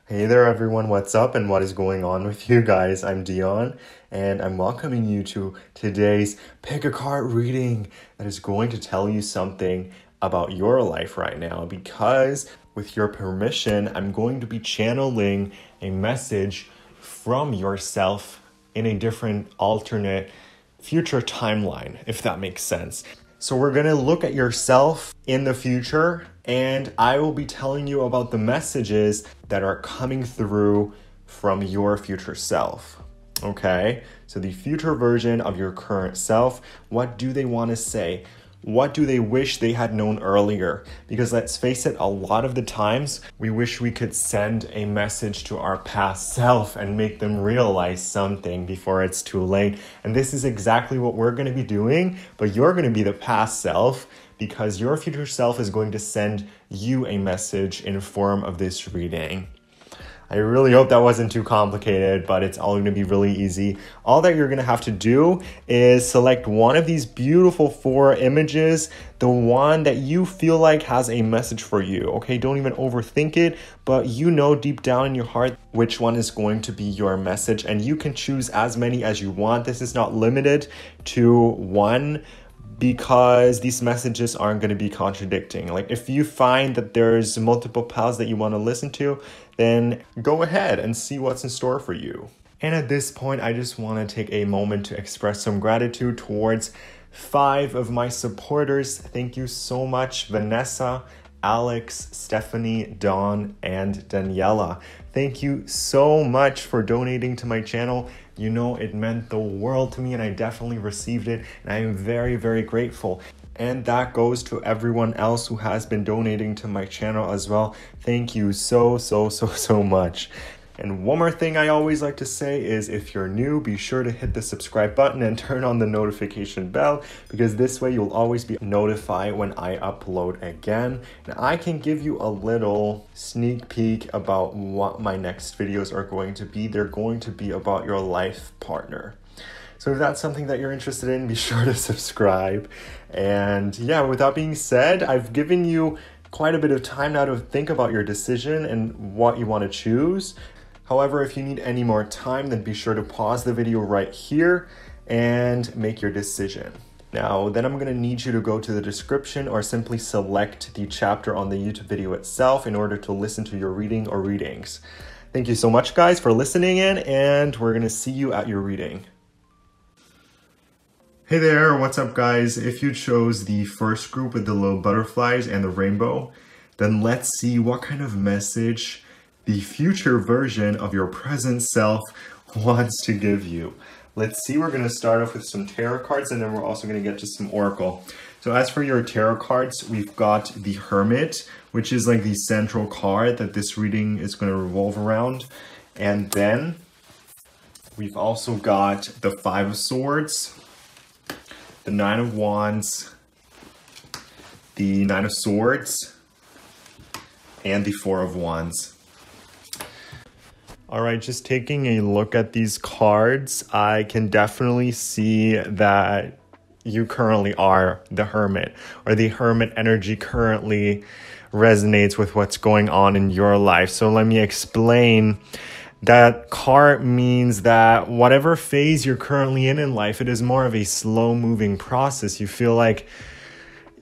Hey there everyone, what's up and what is going on with you guys? I'm Dion and I'm welcoming you to today's pick a card reading that is going to tell you something about your life right now, because with your permission, I'm going to be channeling a message from yourself in a different alternate future timeline, if that makes sense. So we're going to look at yourself in the future, and I will be telling you about the messages that are coming through from your future self. Okay? So the future version of your current self, what do they want to say? What do they wish they had known earlier? Because let's face it, a lot of the times we wish we could send a message to our past self and make them realize something before it's too late. And this is exactly what we're going to be doing, but you're going to be the past self because your future self is going to send you a message in form of this reading. I really hope that wasn't too complicated, but it's all going to be really easy. All that you're going to have to do is select one of these beautiful 4 images, the one that you feel like has a message for you. Okay, don't even overthink it, but you know deep down in your heart which one is going to be your message, and you can choose as many as you want. This is not limited to one, because these messages aren't going to be contradicting. Like if you find that there's multiple paths that you want to listen to, then go ahead and see what's in store for you. And at this point, I just want to take a moment to express some gratitude towards 5 of my supporters. Thank you so much, Vanessa, Alex, Stephanie, Dawn, and Daniela. Thank you so much for donating to my channel. You know, it meant the world to me and I definitely received it. And I am very, very grateful. And that goes to everyone else who has been donating to my channel as well. Thank you so much. And one more thing I always like to say is if you're new, be sure to hit the subscribe button and turn on the notification bell, because this way you'll always be notified when I upload again. And I can give you a little sneak peek about what my next videos are going to be. They're going to be about your life partner. So if that's something that you're interested in, be sure to subscribe. And yeah, with that being said, I've given you quite a bit of time now to think about your decision and what you want to choose. However, if you need any more time, then be sure to pause the video right here and make your decision. Now, then I'm going to need you to go to the description or simply select the chapter on the YouTube video itself in order to listen to your reading or readings. Thank you so much, guys, for listening in, and we're going to see you at your reading. Hey there, what's up, guys? If you chose the first group with the little butterflies and the rainbow, then let's see what kind of message the future version of your present self wants to give you. Let's see, we're going to start off with some tarot cards, and then we're also going to get to some oracle. So as for your tarot cards, we've got the Hermit, which is like the central card that this reading is going to revolve around. And then we've also got the 5 of Swords, the 9 of Wands, the 9 of Swords, and the 4 of Wands. All right, just taking a look at these cards, I can definitely see that you currently are the Hermit, or the Hermit energy currently resonates with what's going on in your life. So let me explain. That card means that whatever phase you're currently in life, it is more of a slow-moving process. You feel like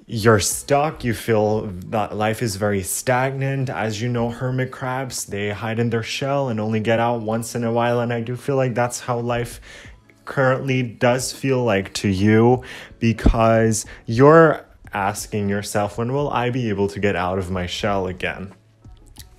you're stuck, you feel that life is very stagnant. As you know, hermit crabs, they hide in their shell and only get out once in a while, and I do feel like that's how life currently does feel like to you, because you're asking yourself, when will I be able to get out of my shell again?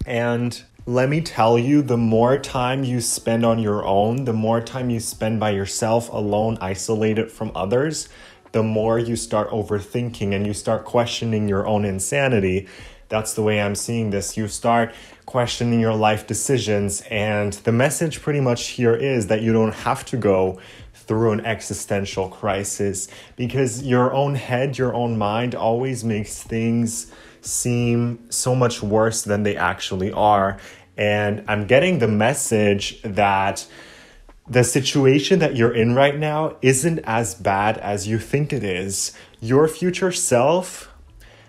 And let me tell you, the more time you spend on your own, the more time you spend by yourself, alone, isolated from others, the more you start overthinking and you start questioning your own insanity. That's the way I'm seeing this. You start questioning your life decisions, and the message pretty much here is that you don't have to go through an existential crisis, because your own head, your own mind always makes things seem so much worse than they actually are. And I'm getting the message that the situation that you're in right now isn't as bad as you think it is. Your future self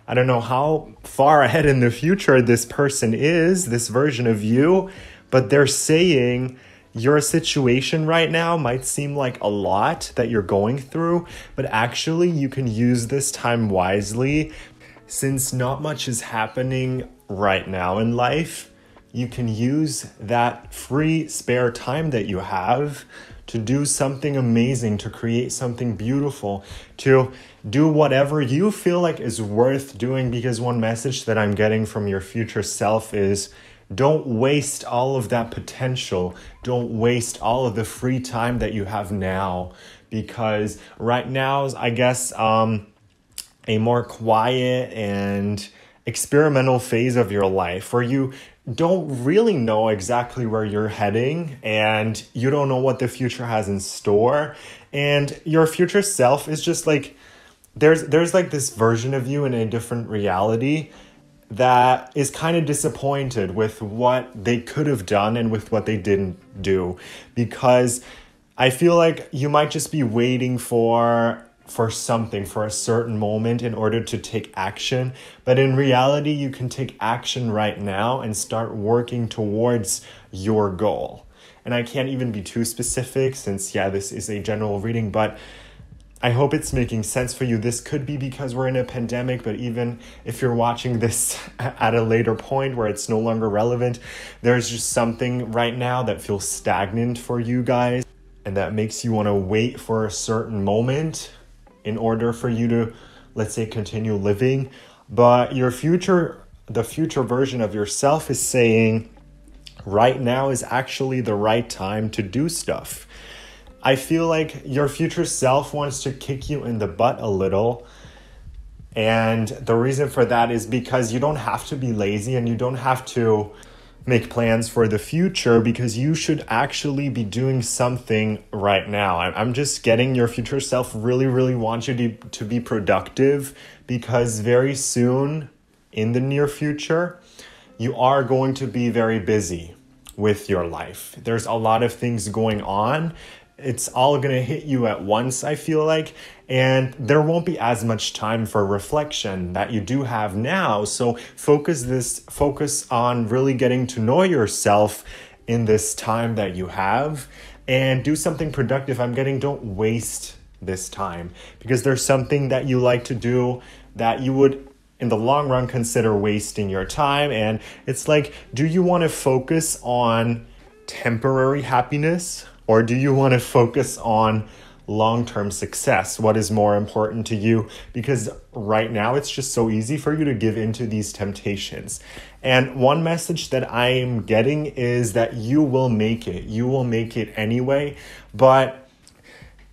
I don't know how far ahead in the future this person is, this version of you, but they're saying your situation right now might seem like a lot that you're going through, but actually you can use this time wisely. Since not much is happening right now in life, you can use that free spare time that you have to do something amazing, to create something beautiful, to do whatever you feel like is worth doing. Because one message that I'm getting from your future self is, don't waste all of that potential. Don't waste all of the free time that you have now. Because right now is, I guess, a more quiet and experimental phase of your life where you don't really know exactly where you're heading and you don't know what the future has in store. And your future self is just like, there's like this version of you in a different reality that is kind of disappointed with what they could have done and with what they didn't do. Because I feel like you might just be waiting for something, for a certain moment in order to take action. But in reality, you can take action right now and start working towards your goal. And I can't even be too specific since, this is a general reading, but I hope it's making sense for you. This could be because we're in a pandemic, but even if you're watching this at a later point where it's no longer relevant, there's just something right now that feels stagnant for you guys and that makes you want to wait for a certain moment in order for you to, let's say, continue living. But the future version of yourself is saying, right now is actually the right time to do stuff. I feel like your future self wants to kick you in the butt a little. And the reason for that is because you don't have to be lazy and you don't have to make plans for the future, because you should actually be doing something right now. I'm just getting your future self really, really wants you to be productive, because very soon in the near future, you are going to be very busy with your life. There's a lot of things going on. It's all going to hit you at once, I feel like, and there won't be as much time for reflection that you do have now. So focus on really getting to know yourself in this time that you have and do something productive. Don't waste this time, because there's something that you like to do that you would in the long run consider wasting your time. And it's like, do you want to focus on temporary happiness? Or do you want to focus on long-term success? What is more important to you? Because right now it's just so easy for you to give into these temptations. And one message that I'm getting is that you will make it. You will make it anyway. But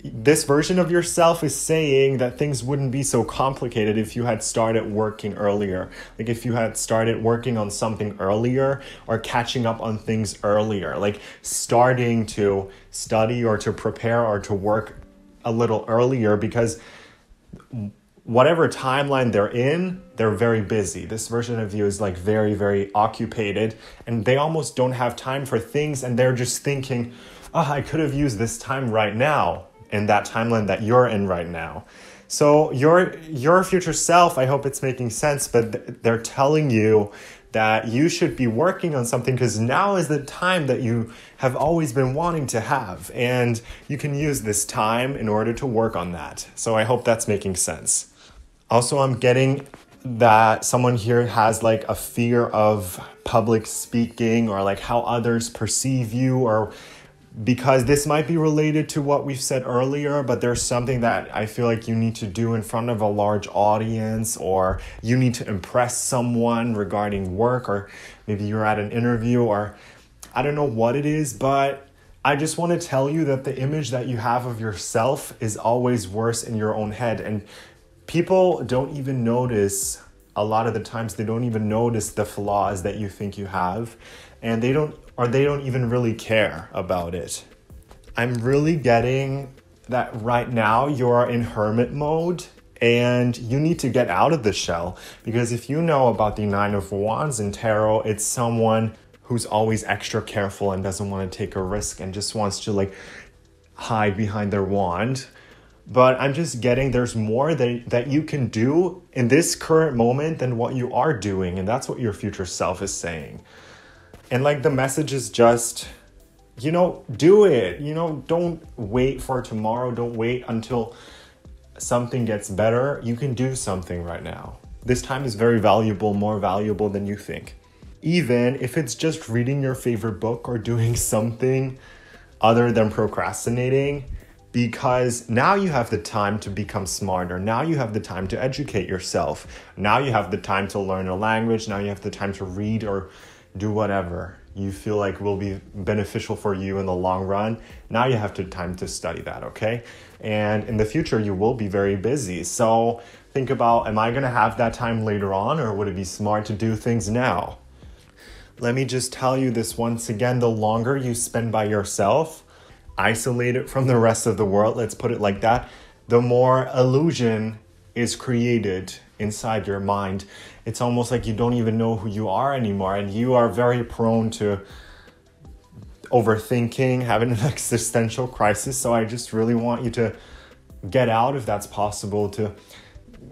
this version of yourself is saying that things wouldn't be so complicated if you had started working earlier. Like if you had started working on something earlier or catching up on things earlier, like starting to study or to prepare or to work a little earlier, because whatever timeline they're in, they're very busy. This version of you is like very, very occupied, and they almost don't have time for things, and they're just thinking, I could have used this time right now in that timeline that you're in right now. So your future self, I hope it's making sense, but they're telling you that you should be working on something, because now is the time that you have always been wanting to have, and you can use this time in order to work on that. So I hope that's making sense. Also, I'm getting that someone here has like a fear of public speaking or like how others perceive you, or because this might be related to what we've said earlier, but there's something that I feel like you need to do in front of a large audience, or you need to impress someone regarding work, or maybe you're at an interview, or I don't know what it is, but I just want to tell you that the image that you have of yourself is always worse in your own head. And people don't even notice, a lot of the times they don't even notice the flaws that you think you have, and they don't even really care about it. I'm really getting that right now you're in hermit mode and you need to get out of the shell, because if you know about the Nine of Wands in tarot, it's someone who's always extra careful and doesn't want to take a risk and just wants to like hide behind their wand. But I'm just getting there's more that you can do in this current moment than what you are doing. And that's what your future self is saying. And like the message is just, do it. Don't wait for tomorrow. Don't wait until something gets better. You can do something right now. This time is very valuable, more valuable than you think. Even if it's just reading your favorite book or doing something other than procrastinating, because now you have the time to become smarter. Now you have the time to educate yourself. Now you have the time to learn a language. Now you have the time to read or do whatever you feel like will be beneficial for you in the long run. Now you have the time to study that, okay? And in the future, you will be very busy. So think about, am I gonna have that time later on, or would it be smart to do things now? Let me just tell you this once again, the longer you spend by yourself, isolated from the rest of the world, let's put it like that, the more illusion is created inside your mind. It's almost like you don't even know who you are anymore, and you are very prone to overthinking, having an existential crisis. So I just really want you to get out, if that's possible, to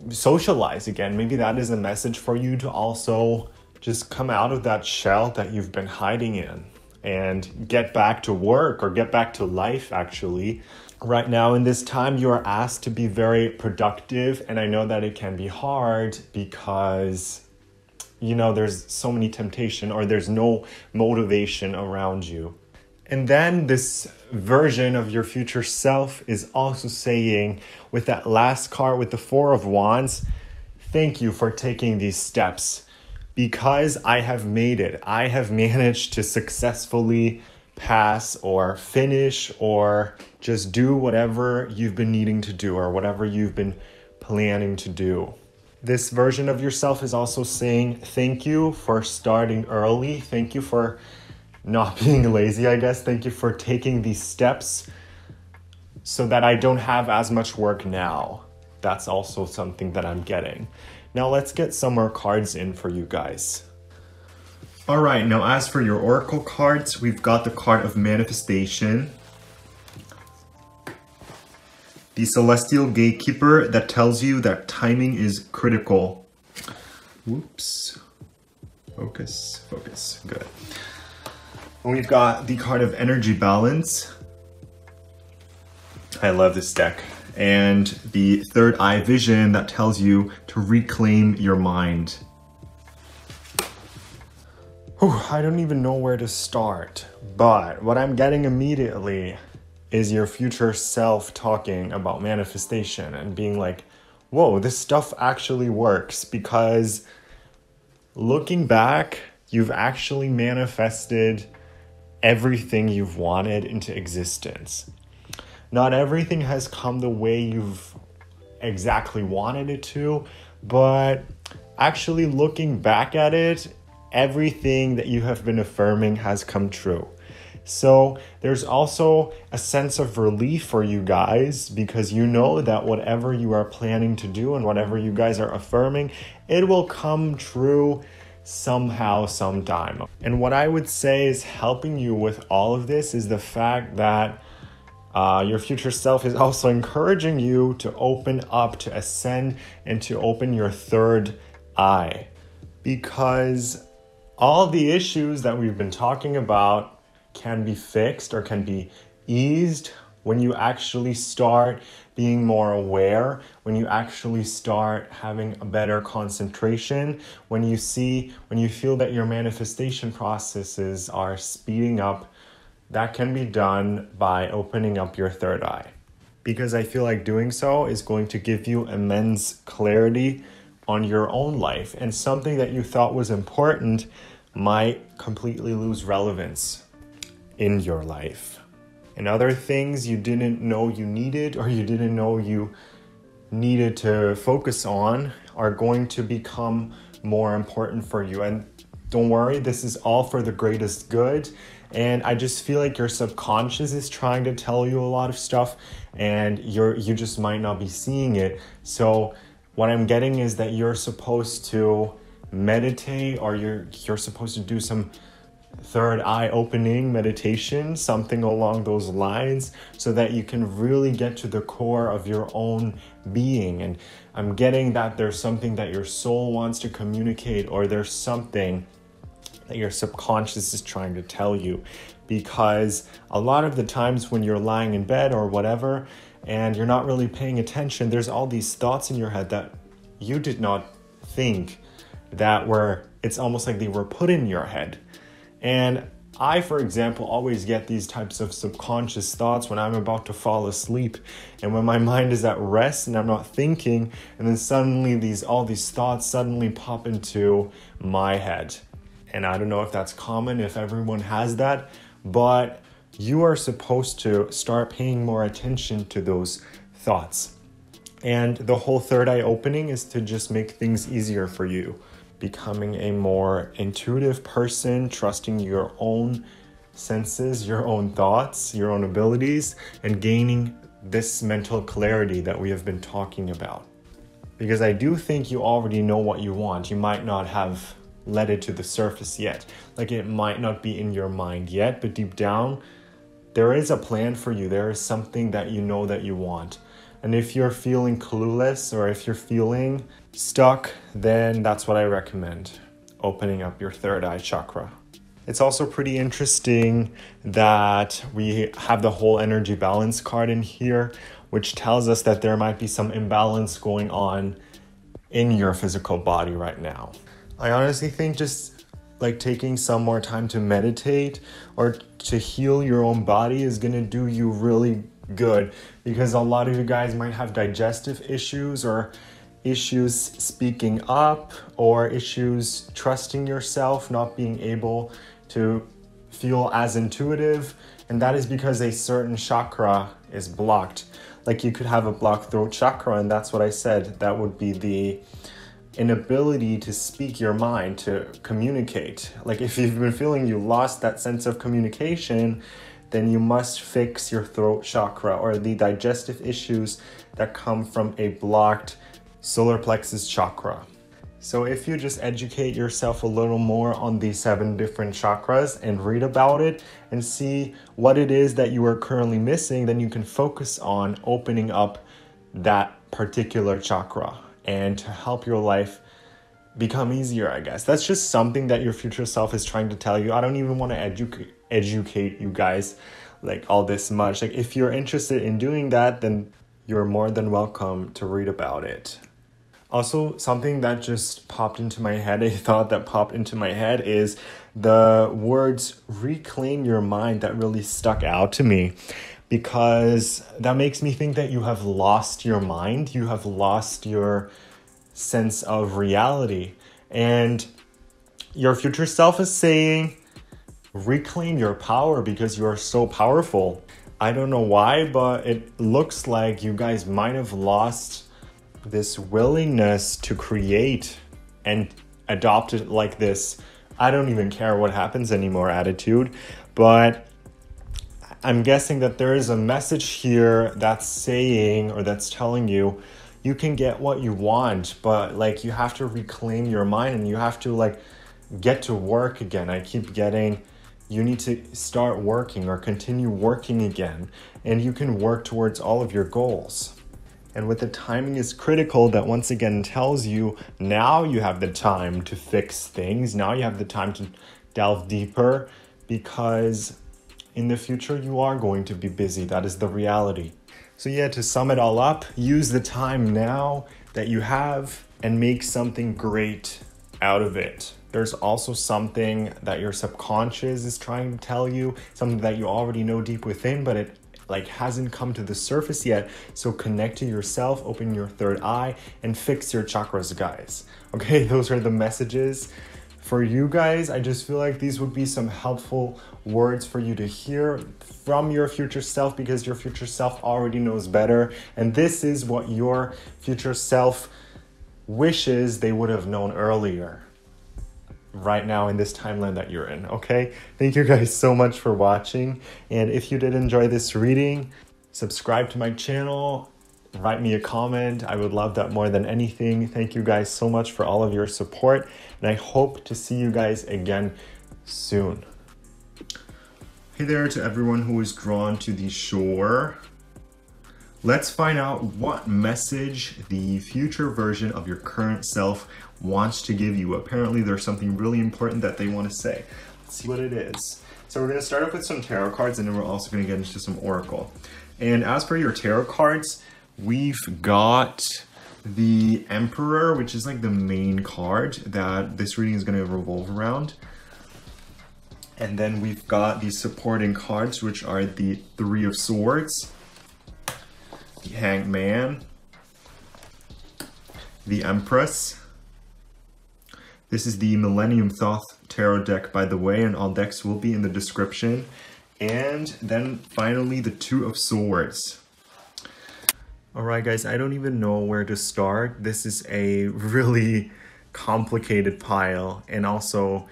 socialize again. Maybe that is a message for you to also just come out of that shell that you've been hiding in and get back to work or get back to life, actually. Right now in this time, you are asked to be very productive. And I know that it can be hard because, there's so many temptation, or there's no motivation around you. And then this version of your future self is also saying, with that last card, with the Four of Wands, thank you for taking these steps, because I have made it. I have managed to successfully pass or finish or just do whatever you've been needing to do or whatever you've been planning to do. This version of yourself is also saying thank you for starting early. Thank you for not being lazy, I guess. Thank you for taking these steps so that I don't have as much work now. That's also something that I'm getting. Now let's get some more cards in for you guys. All right, now as for your oracle cards, we've got the card of manifestation, the celestial gatekeeper that tells you that timing is critical. Whoops. Focus. Good. And we've got the card of energy balance. I love this deck. And the third eye vision that tells you to reclaim your mind. I don't even know where to start, but what I'm getting immediately is your future self talking about manifestation and being like, whoa, this stuff actually works, because looking back, you've actually manifested everything you've wanted into existence. Not everything has come the way you've exactly wanted it to, but actually looking back at it, everything that you have been affirming has come true. So there's also a sense of relief for you guys, because you know that whatever you are planning to do and whatever you guys are affirming, it will come true somehow, sometime. And what I would say is helping you with all of this is the fact that your future self is also encouraging you to open up, to ascend, and to open your third eye. Because all the issues that we've been talking about can be fixed or can be eased when you actually start being more aware, when you actually start having a better concentration, when you feel that your manifestation processes are speeding up. That can be done by opening up your third eye, because I feel like doing so is going to give you immense clarity on your own life, and something that you thought was important might completely lose relevance in your life. And other things you didn't know you needed, or you didn't know you needed to focus on, are going to become more important for you. And don't worry, this is all for the greatest good. And I just feel like your subconscious is trying to tell you a lot of stuff, and you just might not be seeing it. So what I'm getting is that you're supposed to meditate, or you're supposed to do some third eye opening meditation, something along those lines, so that you can really get to the core of your own being. And I'm getting that there's something that your soul wants to communicate, or there's something that your subconscious is trying to tell you. Because a lot of the times when you're lying in bed or whatever, and you're not really paying attention, there's all these thoughts in your head that you did not think that were, it's almost like they were put in your head. And I, for example, always get these types of subconscious thoughts when I'm about to fall asleep, and when my mind is at rest and I'm not thinking, and then suddenly all these thoughts suddenly pop into my head. And I don't know if that's common, if everyone has that, but you are supposed to start paying more attention to those thoughts. And the whole third eye opening is to just make things easier for you. Becoming a more intuitive person, trusting your own senses, your own thoughts, your own abilities, and gaining this mental clarity that we have been talking about. Because I do think you already know what you want. You might not have let it to the surface yet. Like, it might not be in your mind yet, but deep down, there is a plan for you. There is something that you know that you want. And if you're feeling clueless, or if you're feeling stuck, then that's what I recommend, opening up your third eye chakra. It's also pretty interesting that we have the whole energy balance card in here, which tells us that there might be some imbalance going on in your physical body right now. I honestly think just like taking some more time to meditate or to heal your own body is going to do you really good, because a lot of you guys might have digestive issues, or issues speaking up, or issues trusting yourself, not being able to feel as intuitive, and that is because a certain chakra is blocked. Like, you could have a blocked throat chakra, and that's what I said, that would be the inability to speak your mind, to communicate. Like, if you've been feeling you lost that sense of communication, then you must fix your throat chakra, or the digestive issues that come from a blocked solar plexus chakra. So if you just educate yourself a little more on these 7 different chakras and read about it and see what it is that you are currently missing, then you can focus on opening up that particular chakra, and to help your life become easier, I guess. That's just something that your future self is trying to tell you. I don't even want to educate you guys like all this much. Like, if you're interested in doing that, then you're more than welcome to read about it. Also, something that just popped into my head, a thought that popped into my head, is the words reclaim your mind that really stuck out to me, because that makes me think that you have lost your mind. You have lost your sense of reality. And your future self is saying, reclaim your power, because you are so powerful. I don't know why, but it looks like you guys might have lost this willingness to create and adopt it like this I don't even care what happens anymore attitude. But I'm guessing that there is a message here that's saying, or that's telling you, you can get what you want, but like you have to reclaim your mind and you have to like get to work again. I keep getting, you need to start working or continue working again, and you can work towards all of your goals. And with the timing is critical, that once again tells you now you have the time to fix things. Now you have the time to delve deeper, because in the future you are going to be busy. That is the reality. So yeah, to sum it all up, use the time now that you have and make something great out of it. There's also something that your subconscious is trying to tell you, something that you already know deep within, but it like hasn't come to the surface yet. So connect to yourself, open your third eye, and fix your chakras, guys. Okay, those are the messages for you guys. I just feel like these would be some helpful words for you to hear from your future self, because your future self already knows better. And this is what your future self wishes they would have known earlier, right now in this timeline that you're in. Okay, thank you guys so much for watching, and if you did enjoy this reading, subscribe to my channel, write me a comment. I would love that more than anything. Thank you guys so much for all of your support, and I hope to see you guys again soon. Hey there to everyone who is drawn to the shore. Let's find out what message the future version of your current self wants to give you. Apparently there's something really important that they want to say. Let's see what it is. So we're going to start off with some tarot cards, and then we're also going to get into some oracle. And as for your tarot cards, we've got the Emperor, which is like the main card that this reading is going to revolve around. And then we've got the supporting cards, which are the Three of Swords, the Hanged Man, the Empress. This is the Millennium Thoth Tarot deck, by the way, and all decks will be in the description. And then finally, the Two of Swords. All right, guys, I don't even know where to start. This is a really complicated pile and also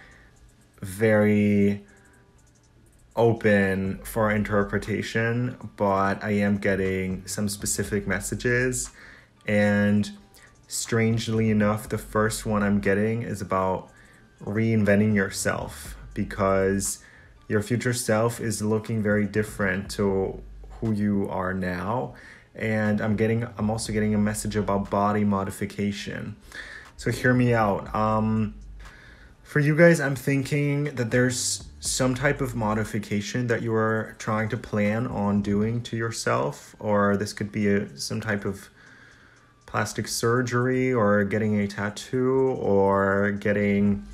very open for interpretation, but I am getting some specific messages. And strangely enough, the first one I'm getting is about reinventing yourself, because your future self is looking very different to who you are now. And I'm also getting a message about body modification. So hear me out. For you guys, I'm thinking that there's some type of modification that you are trying to plan on doing to yourself, or this could be some type of plastic surgery, or getting a tattoo, or getting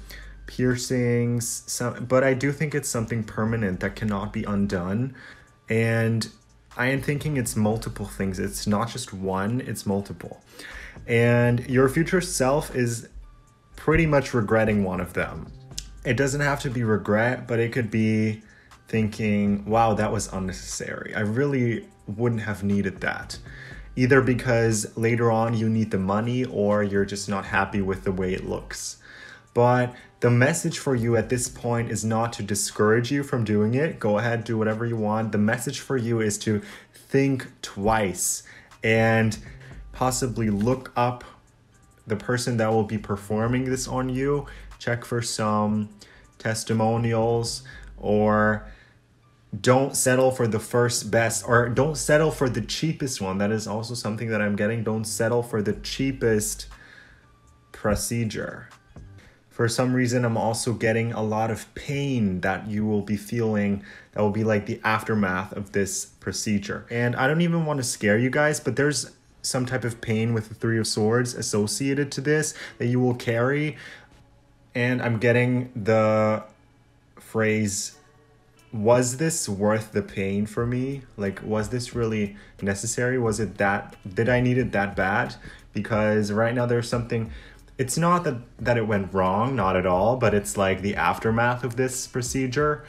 piercings. But I do think it's something permanent that cannot be undone. And I am thinking it's multiple things. It's not just one, it's multiple. And your future self is pretty much regretting one of them. It doesn't have to be regret, but it could be thinking, wow, that was unnecessary. I really wouldn't have needed that. Either because later on you need the money, or you're just not happy with the way it looks. But the message for you at this point is not to discourage you from doing it. Go ahead, do whatever you want. The message for you is to think twice and possibly look up the person that will be performing this on you. Check for some testimonials, or don't settle for the first best, or don't settle for the cheapest one. That is also something that I'm getting. Don't settle for the cheapest procedure. For some reason, I'm also getting a lot of pain that you will be feeling that will be like the aftermath of this procedure. And I don't even want to scare you guys, but there's some type of pain with the Three of Swords associated to this that you will carry. And I'm getting the phrase, was this worth the pain for me? Like, was this really necessary? Was it that, did I need it that bad? Because right now there's something, it's not that it went wrong, not at all, but it's like the aftermath of this procedure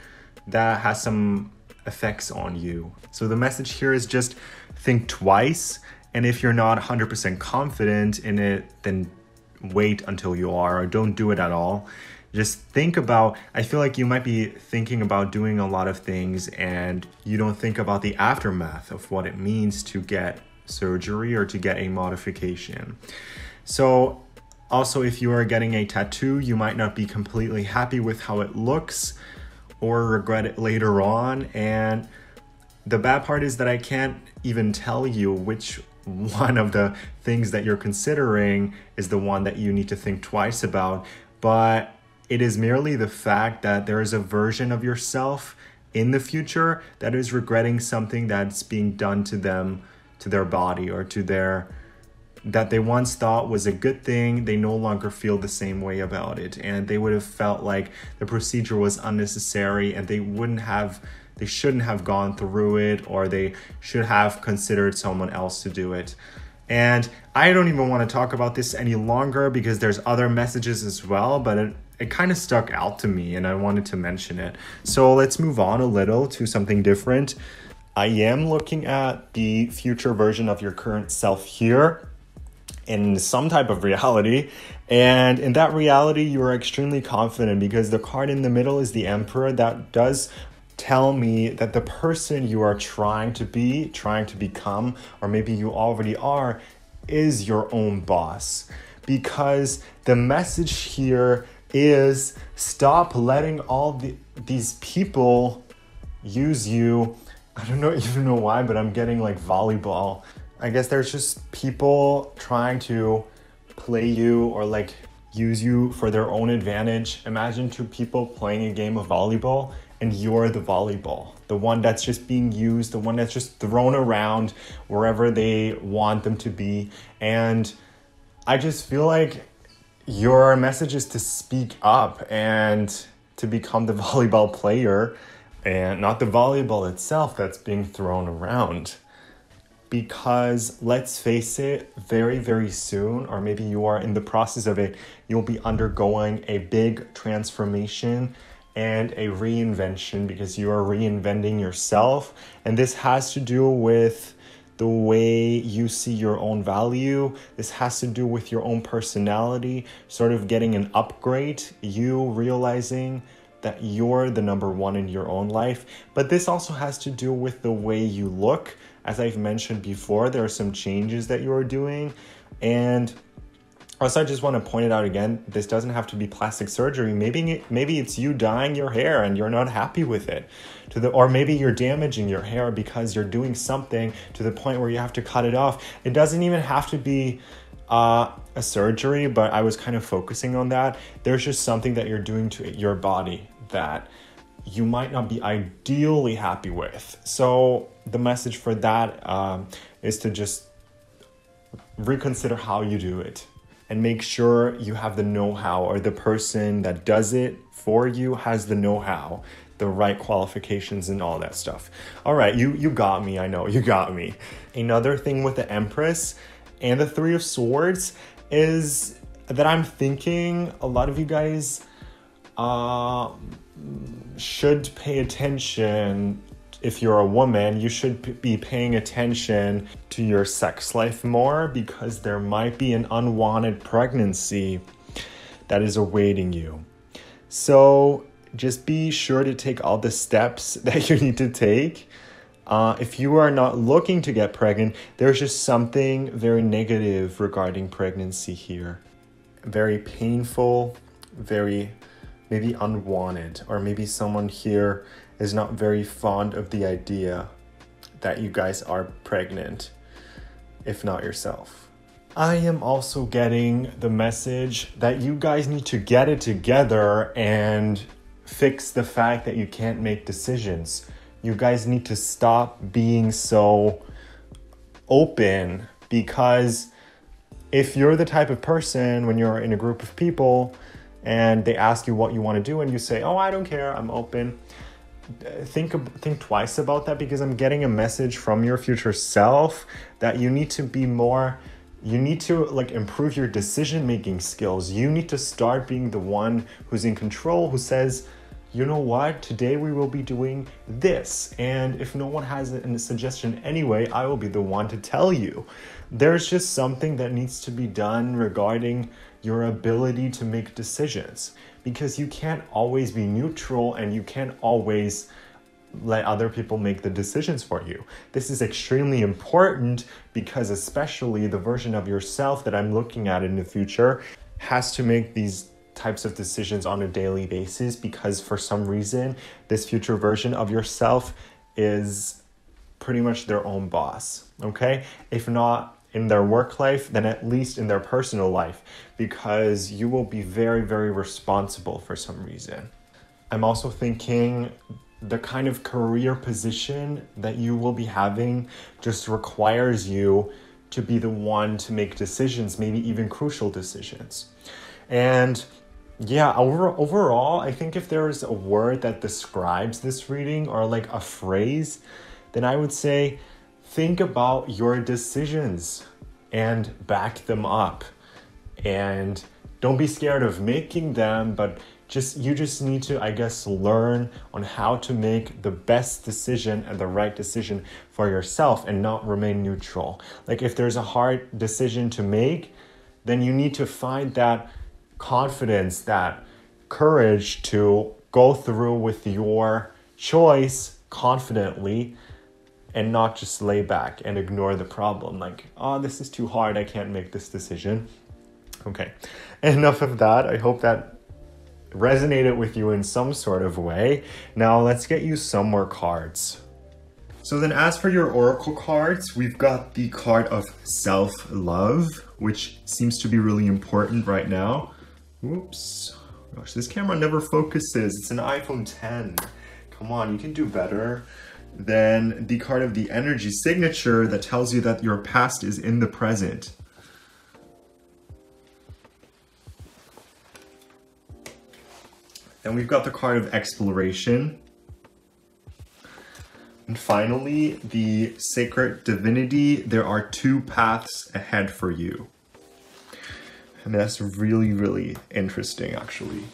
that has some effects on you. So the message here is just think twice. And if you're not 100% confident in it, then wait until you are, or don't do it at all. Just think about, I feel like you might be thinking about doing a lot of things and you don't think about the aftermath of what it means to get surgery or to get a modification. So also, if you are getting a tattoo, you might not be completely happy with how it looks or regret it later on. And the bad part is that I can't even tell you which one of the things that you're considering is the one that you need to think twice about. But it is merely the fact that there is a version of yourself in the future that is regretting something that's being done to them, to their body, or to their, that they once thought was a good thing. They no longer feel the same way about it. And they would have felt like the procedure was unnecessary, and they shouldn't have gone through it, or they should have considered someone else to do it. And I don't even want to talk about this any longer because there's other messages as well, but it kind of stuck out to me and I wanted to mention it. So let's move on a little to something different. I am looking at the future version of your current self here in some type of reality. And in that reality, you are extremely confident because the card in the middle is the Emperor. That does tell me that the person you are trying to become, or maybe you already are, is your own boss. Because the message here is stop letting all these people use you. I don't know even know why, but I'm getting like volleyball. I guess there's just people trying to play you or like use you for their own advantage. Imagine two people playing a game of volleyball and you're the volleyball, the one that's just being used, the one that's just thrown around wherever they want them to be. And I just feel like your message is to speak up and to become the volleyball player and not the volleyball itself that's being thrown around. Because let's face it, very, very soon, or maybe you are in the process of it, you'll be undergoing a big transformation and a reinvention because you are reinventing yourself. And this has to do with the way you see your own value. This has to do with your own personality, sort of getting an upgrade, you realizing that you're the number one in your own life. But this also has to do with the way you look. As I've mentioned before, there are some changes that you are doing. And also, I just want to point it out again, this doesn't have to be plastic surgery. Maybe it's you dyeing your hair and you're not happy with it. Or maybe you're damaging your hair because you're doing something to the point where you have to cut it off. It doesn't even have to be a surgery, but I was kind of focusing on that. There's just something that you're doing to your body that you might not be ideally happy with. So the message for that is to just reconsider how you do it and make sure you have the know-how, or the person that does it for you has the know-how, the right qualifications and all that stuff. All right, you got me. I know you got me. Another thing with the Empress and the Three of Swords is that I'm thinking a lot of you guys should pay attention. If you're a woman, you should be paying attention to your sex life more, because there might be an unwanted pregnancy that is awaiting you. So just be sure to take all the steps that you need to take. If you are not looking to get pregnant, there's just something very negative regarding pregnancy here. Very painful, very maybe unwanted, or maybe someone here is not very fond of the idea that you guys are pregnant, if not yourself. I am also getting the message that you guys need to get it together and fix the fact that you can't make decisions. You guys need to stop being so open, because if you're the type of person when you're in a group of people and they ask you what you want to do and you say, oh, I don't care, I'm open, think twice about that, because I'm getting a message from your future self that you need to be more, you need to like improve your decision-making skills. You need to start being the one who's in control, who says, you know what, today we will be doing this. And if no one has a suggestion anyway, I will be the one to tell you. There's just something that needs to be done regarding your ability to make decisions, because you can't always be neutral and you can't always let other people make the decisions for you. This is extremely important, because especially the version of yourself that I'm looking at in the future has to make these types of decisions on a daily basis, because for some reason this future version of yourself is pretty much their own boss, okay? If not in their work life, then at least in their personal life, because you will be very, very responsible for some reason. I'm also thinking the kind of career position that you will be having just requires you to be the one to make decisions, maybe even crucial decisions. And yeah, overall, I think if there's a word that describes this reading, or like a phrase, then I would say, think about your decisions and back them up. And don't be scared of making them, but you just need to, I guess, learn on how to make the best decision and the right decision for yourself and not remain neutral. Like if there's a hard decision to make, then you need to find that confidence, that courage to go through with your choice confidently and not just lay back and ignore the problem. Like, oh, this is too hard, I can't make this decision. Okay, enough of that. I hope that resonated with you in some sort of way. Now let's get you some more cards. So then as for your oracle cards, we've got the card of self-love, which seems to be really important right now. Oops. Gosh, this camera never focuses. It's an iPhone 10. Come on, you can do better. Then the card of the energy signature that tells you that your past is in the present. Then we've got the card of exploration. And finally, the sacred divinity. There are two paths ahead for you. And that's really, really interesting, actually.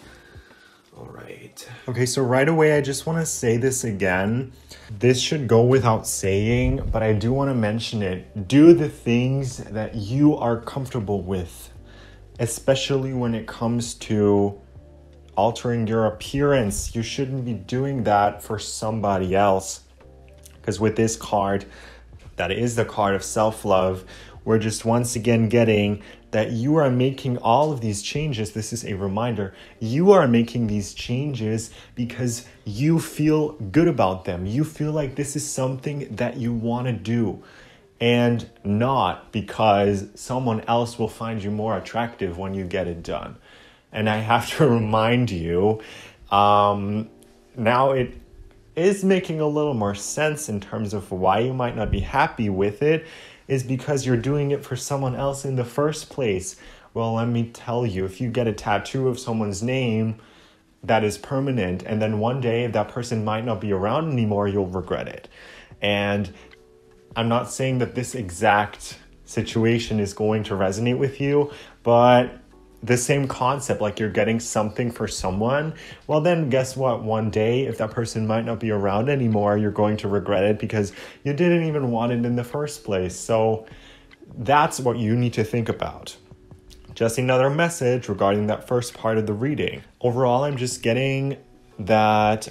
All right. Okay, so right away, I just want to say this again. This should go without saying, but I do want to mention it. Do the things that you are comfortable with, especially when it comes to altering your appearance. You shouldn't be doing that for somebody else. Because with this card, that is the card of self-love, we're just once again getting that you are making all of these changes. This is a reminder. You are making these changes because you feel good about them. You feel like this is something that you want to do, and not because someone else will find you more attractive when you get it done. And I have to remind you, now it is making a little more sense in terms of why you might not be happy with it, is because you're doing it for someone else in the first place. Well, let me tell you, if you get a tattoo of someone's name that is permanent, and then one day that person might not be around anymore, you'll regret it. And I'm not saying that this exact situation is going to resonate with you, but the same concept, like you're getting something for someone, well then guess what? One day, if that person might not be around anymore, you're going to regret it because you didn't even want it in the first place. So that's what you need to think about. Just another message regarding that first part of the reading. Overall, I'm just getting that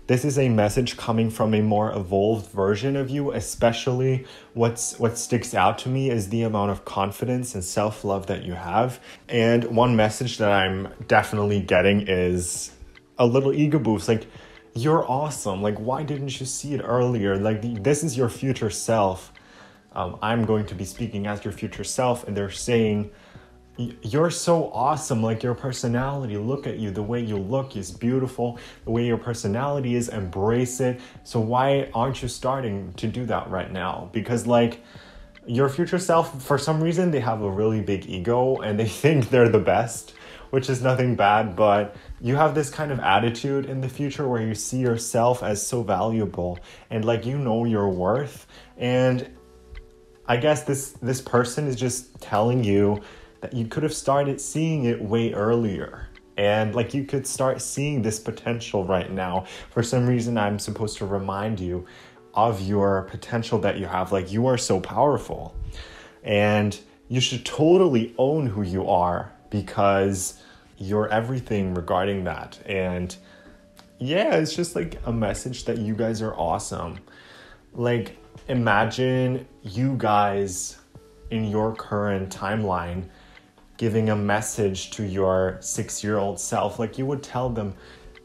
this is a message coming from a more evolved version of you. Especially what sticks out to me is the amount of confidence and self-love that you have. And one message that I'm definitely getting is a little ego boost. Like, you're awesome. Like, why didn't you see it earlier? Like, this is your future self. I'm going to be speaking as your future self, and they're saying, you're so awesome. Like, your personality, look at you. The way you look is beautiful. The way your personality is, embrace it. So why aren't you starting to do that right now? Because like your future self, for some reason, they have a really big ego and they think they're the best, which is nothing bad. But you have this kind of attitude in the future where you see yourself as so valuable and like, you know, your worth. And I guess this person is just telling you that you could have started seeing it way earlier. And like, you could start seeing this potential right now. For some reason, I'm supposed to remind you of your potential that you have. Like, you are so powerful. And you should totally own who you are because you're everything regarding that. And yeah, it's just like a message that you guys are awesome. Like, imagine you guys in your current timeline giving a message to your 6-year-old self. Like, you would tell them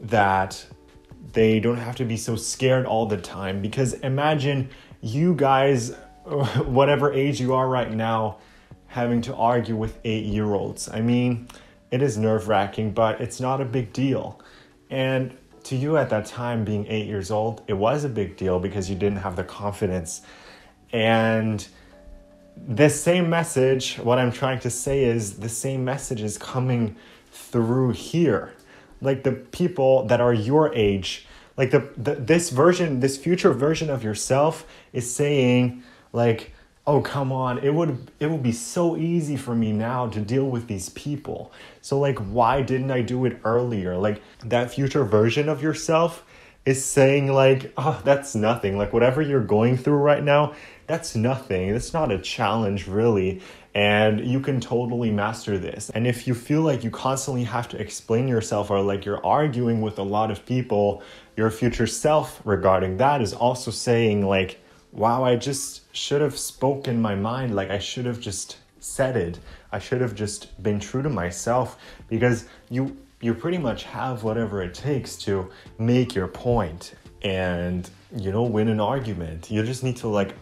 that they don't have to be so scared all the time. Because imagine you guys, whatever age you are right now, having to argue with 8-year-olds. I mean, it is nerve-wracking, but it's not a big deal. And to you at that time, being 8 years old, it was a big deal because you didn't have the confidence. And this same message, what I'm trying to say is the same message is coming through here. Like, the people that are your age, like this future version of yourself is saying like, oh, come on, it would be so easy for me now to deal with these people. So like, why didn't I do it earlier? Like, that future version of yourself is saying like, oh, that's nothing. Like, whatever you're going through right now, that's nothing. It's not a challenge, really. And you can totally master this. And if you feel like you constantly have to explain yourself, or like you're arguing with a lot of people, your future self regarding that is also saying like, wow, I just should have spoken my mind. Like, I should have just said it. I should have just been true to myself, because you pretty much have whatever it takes to make your point and, win an argument. You just need to like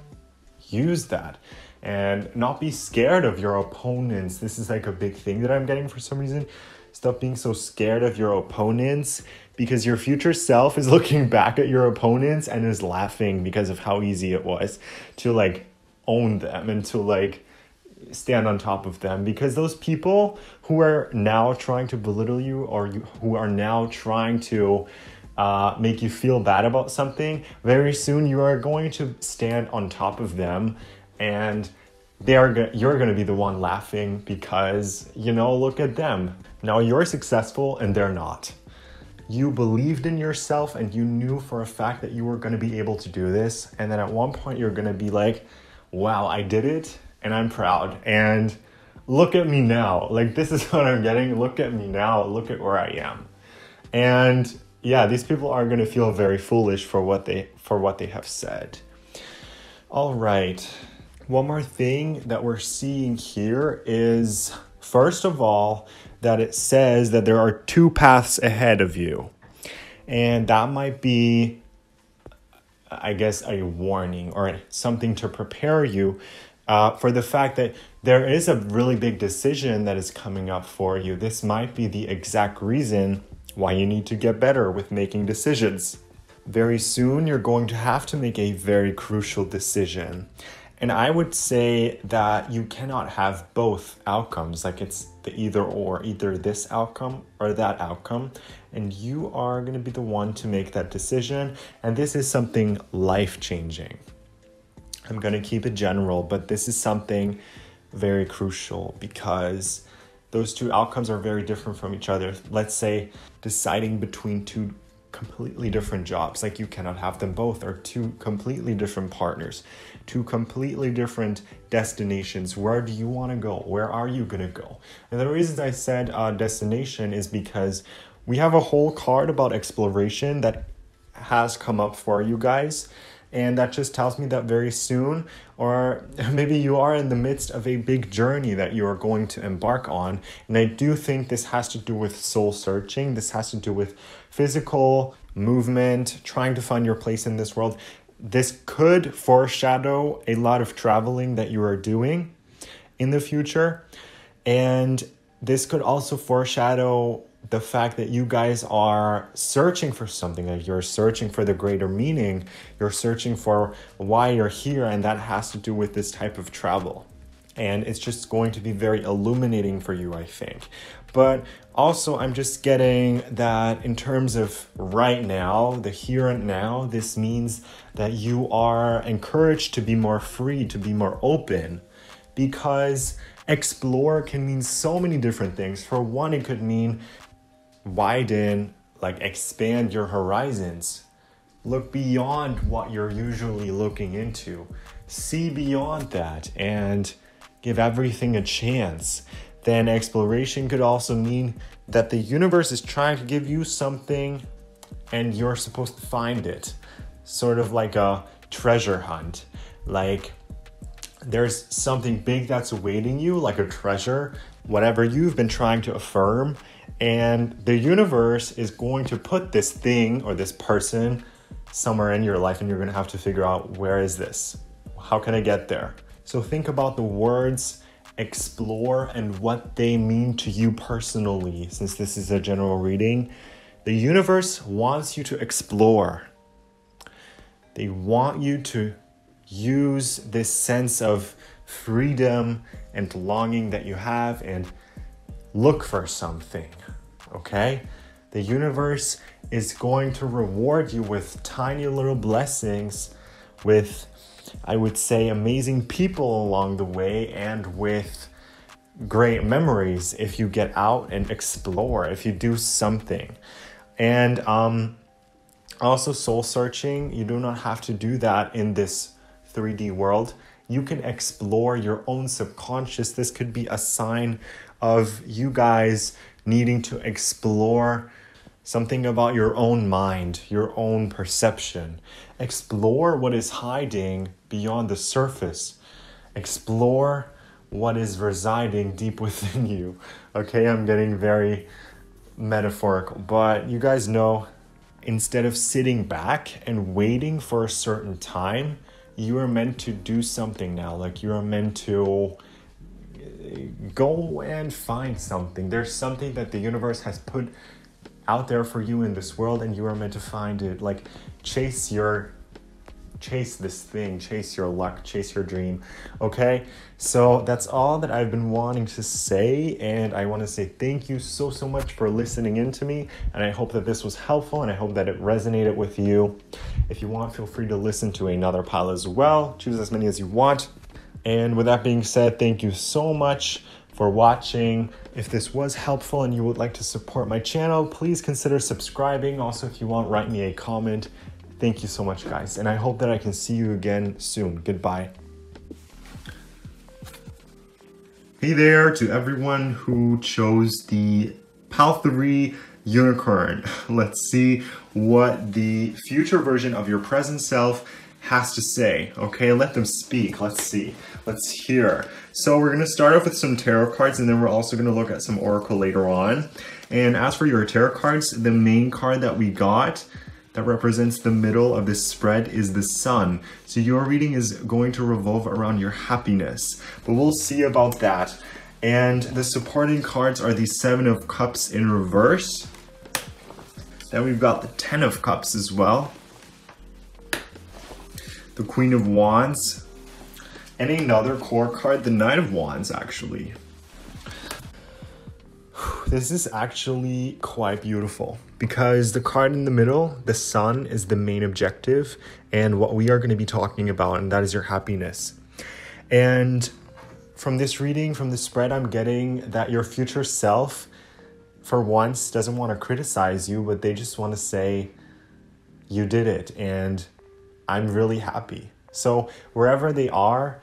use that and not be scared of your opponents. This is like a big thing that I'm getting for some reason. Stop being so scared of your opponents, because your future self is looking back at your opponents and is laughing because of how easy it was to like own them and to like stand on top of them. Because those people who are now trying to belittle you, or who are now trying to make you feel bad about something, very soon you are going to stand on top of them, and you're going to be the one laughing because, look at them. Now you're successful and they're not. You believed in yourself and you knew for a fact that you were going to be able to do this. And then at one point you're going to be like, wow, I did it and I'm proud. And look at me now. Like, this is what I'm getting. Look at me now. Look at where I am. And yeah, these people are going to feel very foolish for what they have said. All right. One more thing that we're seeing here is, first of all, that it says that there are two paths ahead of you. And that might be, I guess, a warning or something to prepare you for the fact that there is a really big decision that is coming up for you. This might be the exact reason why you need to get better with making decisions. Very soon, you're going to have to make a very crucial decision. And I would say that you cannot have both outcomes. Like, it's the either or, either this outcome or that outcome. And you are going to be the one to make that decision. And this is something life-changing. I'm going to keep it general, but this is something very crucial because those two outcomes are very different from each other. Let's say deciding between two completely different jobs, like you cannot have them both, or two completely different partners, two completely different destinations. Where do you want to go? Where are you going to go? And the reasons I said destination is because we have a whole card about exploration that has come up for you guys. And that just tells me that very soon, or maybe you are in the midst of a big journey that you are going to embark on. And I do think this has to do with soul searching. This has to do with physical movement, trying to find your place in this world. This could foreshadow a lot of traveling that you are doing in the future. And this could also foreshadow the fact that you guys are searching for something, like you're searching for the greater meaning, you're searching for why you're here, and that has to do with this type of travel. And it's just going to be very illuminating for you, I think. But also, I'm just getting that in terms of right now, the here and now, this means that you are encouraged to be more free, to be more open, because explore can mean so many different things. For one, it could mean widen, like expand your horizons. Look beyond what you're usually looking into. See beyond that and give everything a chance. Then exploration could also mean that the universe is trying to give you something and you're supposed to find it. Sort of like a treasure hunt. Like there's something big that's awaiting you, like a treasure, whatever you've been trying to affirm. And the universe is going to put this thing or this person somewhere in your life, and you're going to have to figure out, where is this? How can I get there? So think about the words explore and what they mean to you personally. Since this is a general reading, the universe wants you to explore. They want you to use this sense of freedom and longing that you have and look for something, okay? The universe is going to reward you with tiny little blessings, with, I would say, amazing people along the way, and with great memories if you get out and explore, if you do something. And also soul searching, you do not have to do that in this 3D world. You can explore your own subconscious. This could be a sign of you guys needing to explore something about your own mind, your own perception. Explore what is hiding beyond the surface. Explore what is residing deep within you. Okay, I'm getting very metaphorical, but you guys know, instead of sitting back and waiting for a certain time, you are meant to do something now. Like, you are meant to go and find something. There's something that the universe has put out there for you in this world, and you are meant to find it. Like, chase this thing, chase your luck, chase your dream. Okay, so that's all that I've been wanting to say, and I want to say thank you so much for listening in to me, and I hope that this was helpful, and I hope that it resonated with you. If you want, feel free to listen to another pile as well. Choose as many as you want. And with that being said, thank you so much for watching. If this was helpful and you would like to support my channel, please consider subscribing. Also, if you want, write me a comment. Thank you so much, guys, and I hope that I can see you again soon. Goodbye. Hey there to everyone who chose the PAL 3 unicorn. Let's see what the future version of your present self has to say. Okay, let them speak. Let's see. Let's hear. So we're going to start off with some tarot cards, and then we're also going to look at some oracle later on. And as for your tarot cards, the main card that we got that represents the middle of this spread is the Sun. So your reading is going to revolve around your happiness, but we'll see about that. And the supporting cards are the Seven of Cups in reverse. Then we've got the Ten of Cups as well, the Queen of Wands, and another core card, the Knight of Wands, actually. This is actually quite beautiful because the card in the middle, the Sun, is the main objective and what we are going to be talking about, and that is your happiness. And from this reading, from this spread, I'm getting that your future self, for once, doesn't want to criticize you, but they just want to say, you did it, and I'm really happy. So wherever they are,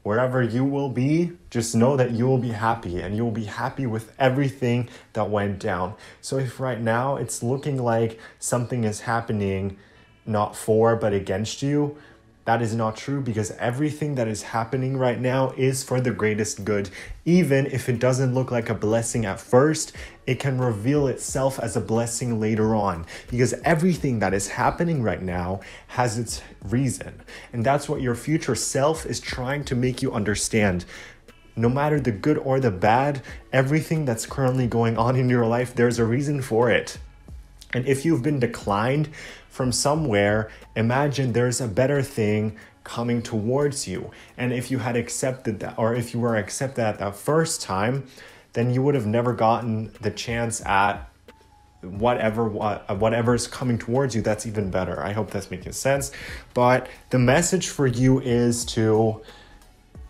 wherever you will be, just know that you will be happy, and you will be happy with everything that went down. So if right now it's looking like something is happening not for but against you, that is not true, because everything that is happening right now is for the greatest good. Even if it doesn't look like a blessing at first, it can reveal itself as a blessing later on, because everything that is happening right now has its reason. And that's what your future self is trying to make you understand. No matter the good or the bad, everything that's currently going on in your life, there's a reason for it. And if you've been declined from somewhere, imagine there's a better thing coming towards you. And if you had accepted that, or if you were accepted at that first time, then you would have never gotten the chance at whatever is coming towards you that's even better. I hope that's making sense. But the message for you is to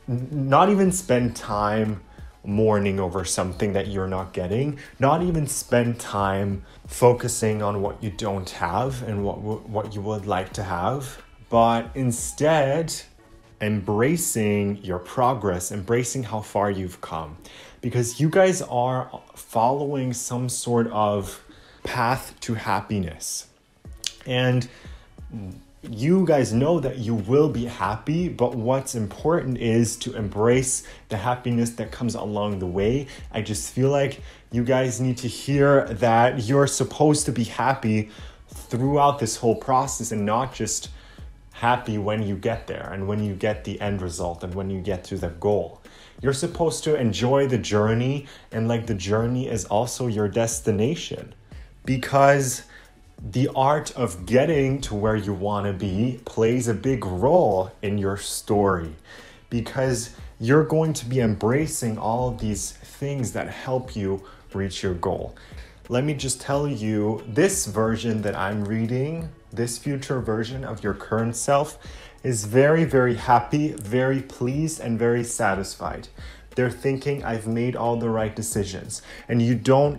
not even spend time mourning over something that you're not getting, not even spend time focusing on what you don't have and what you would like to have, but instead embracing your progress, embracing how far you've come, because you guys are following some sort of path to happiness. And you guys know that you will be happy, but what's important is to embrace the happiness that comes along the way. I just feel like you guys need to hear that you're supposed to be happy throughout this whole process, and not just happy when you get there and when you get the end result and when you get to the goal. You're supposed to enjoy the journey, and like the journey is also your destination, because the art of getting to where you want to be plays a big role in your story, because you're going to be embracing all of these things that help you reach your goal. Let me just tell you, this version that I'm reading, this future version of your current self, is very, very happy, very pleased, and very satisfied. They're thinking, I've made all the right decisions. And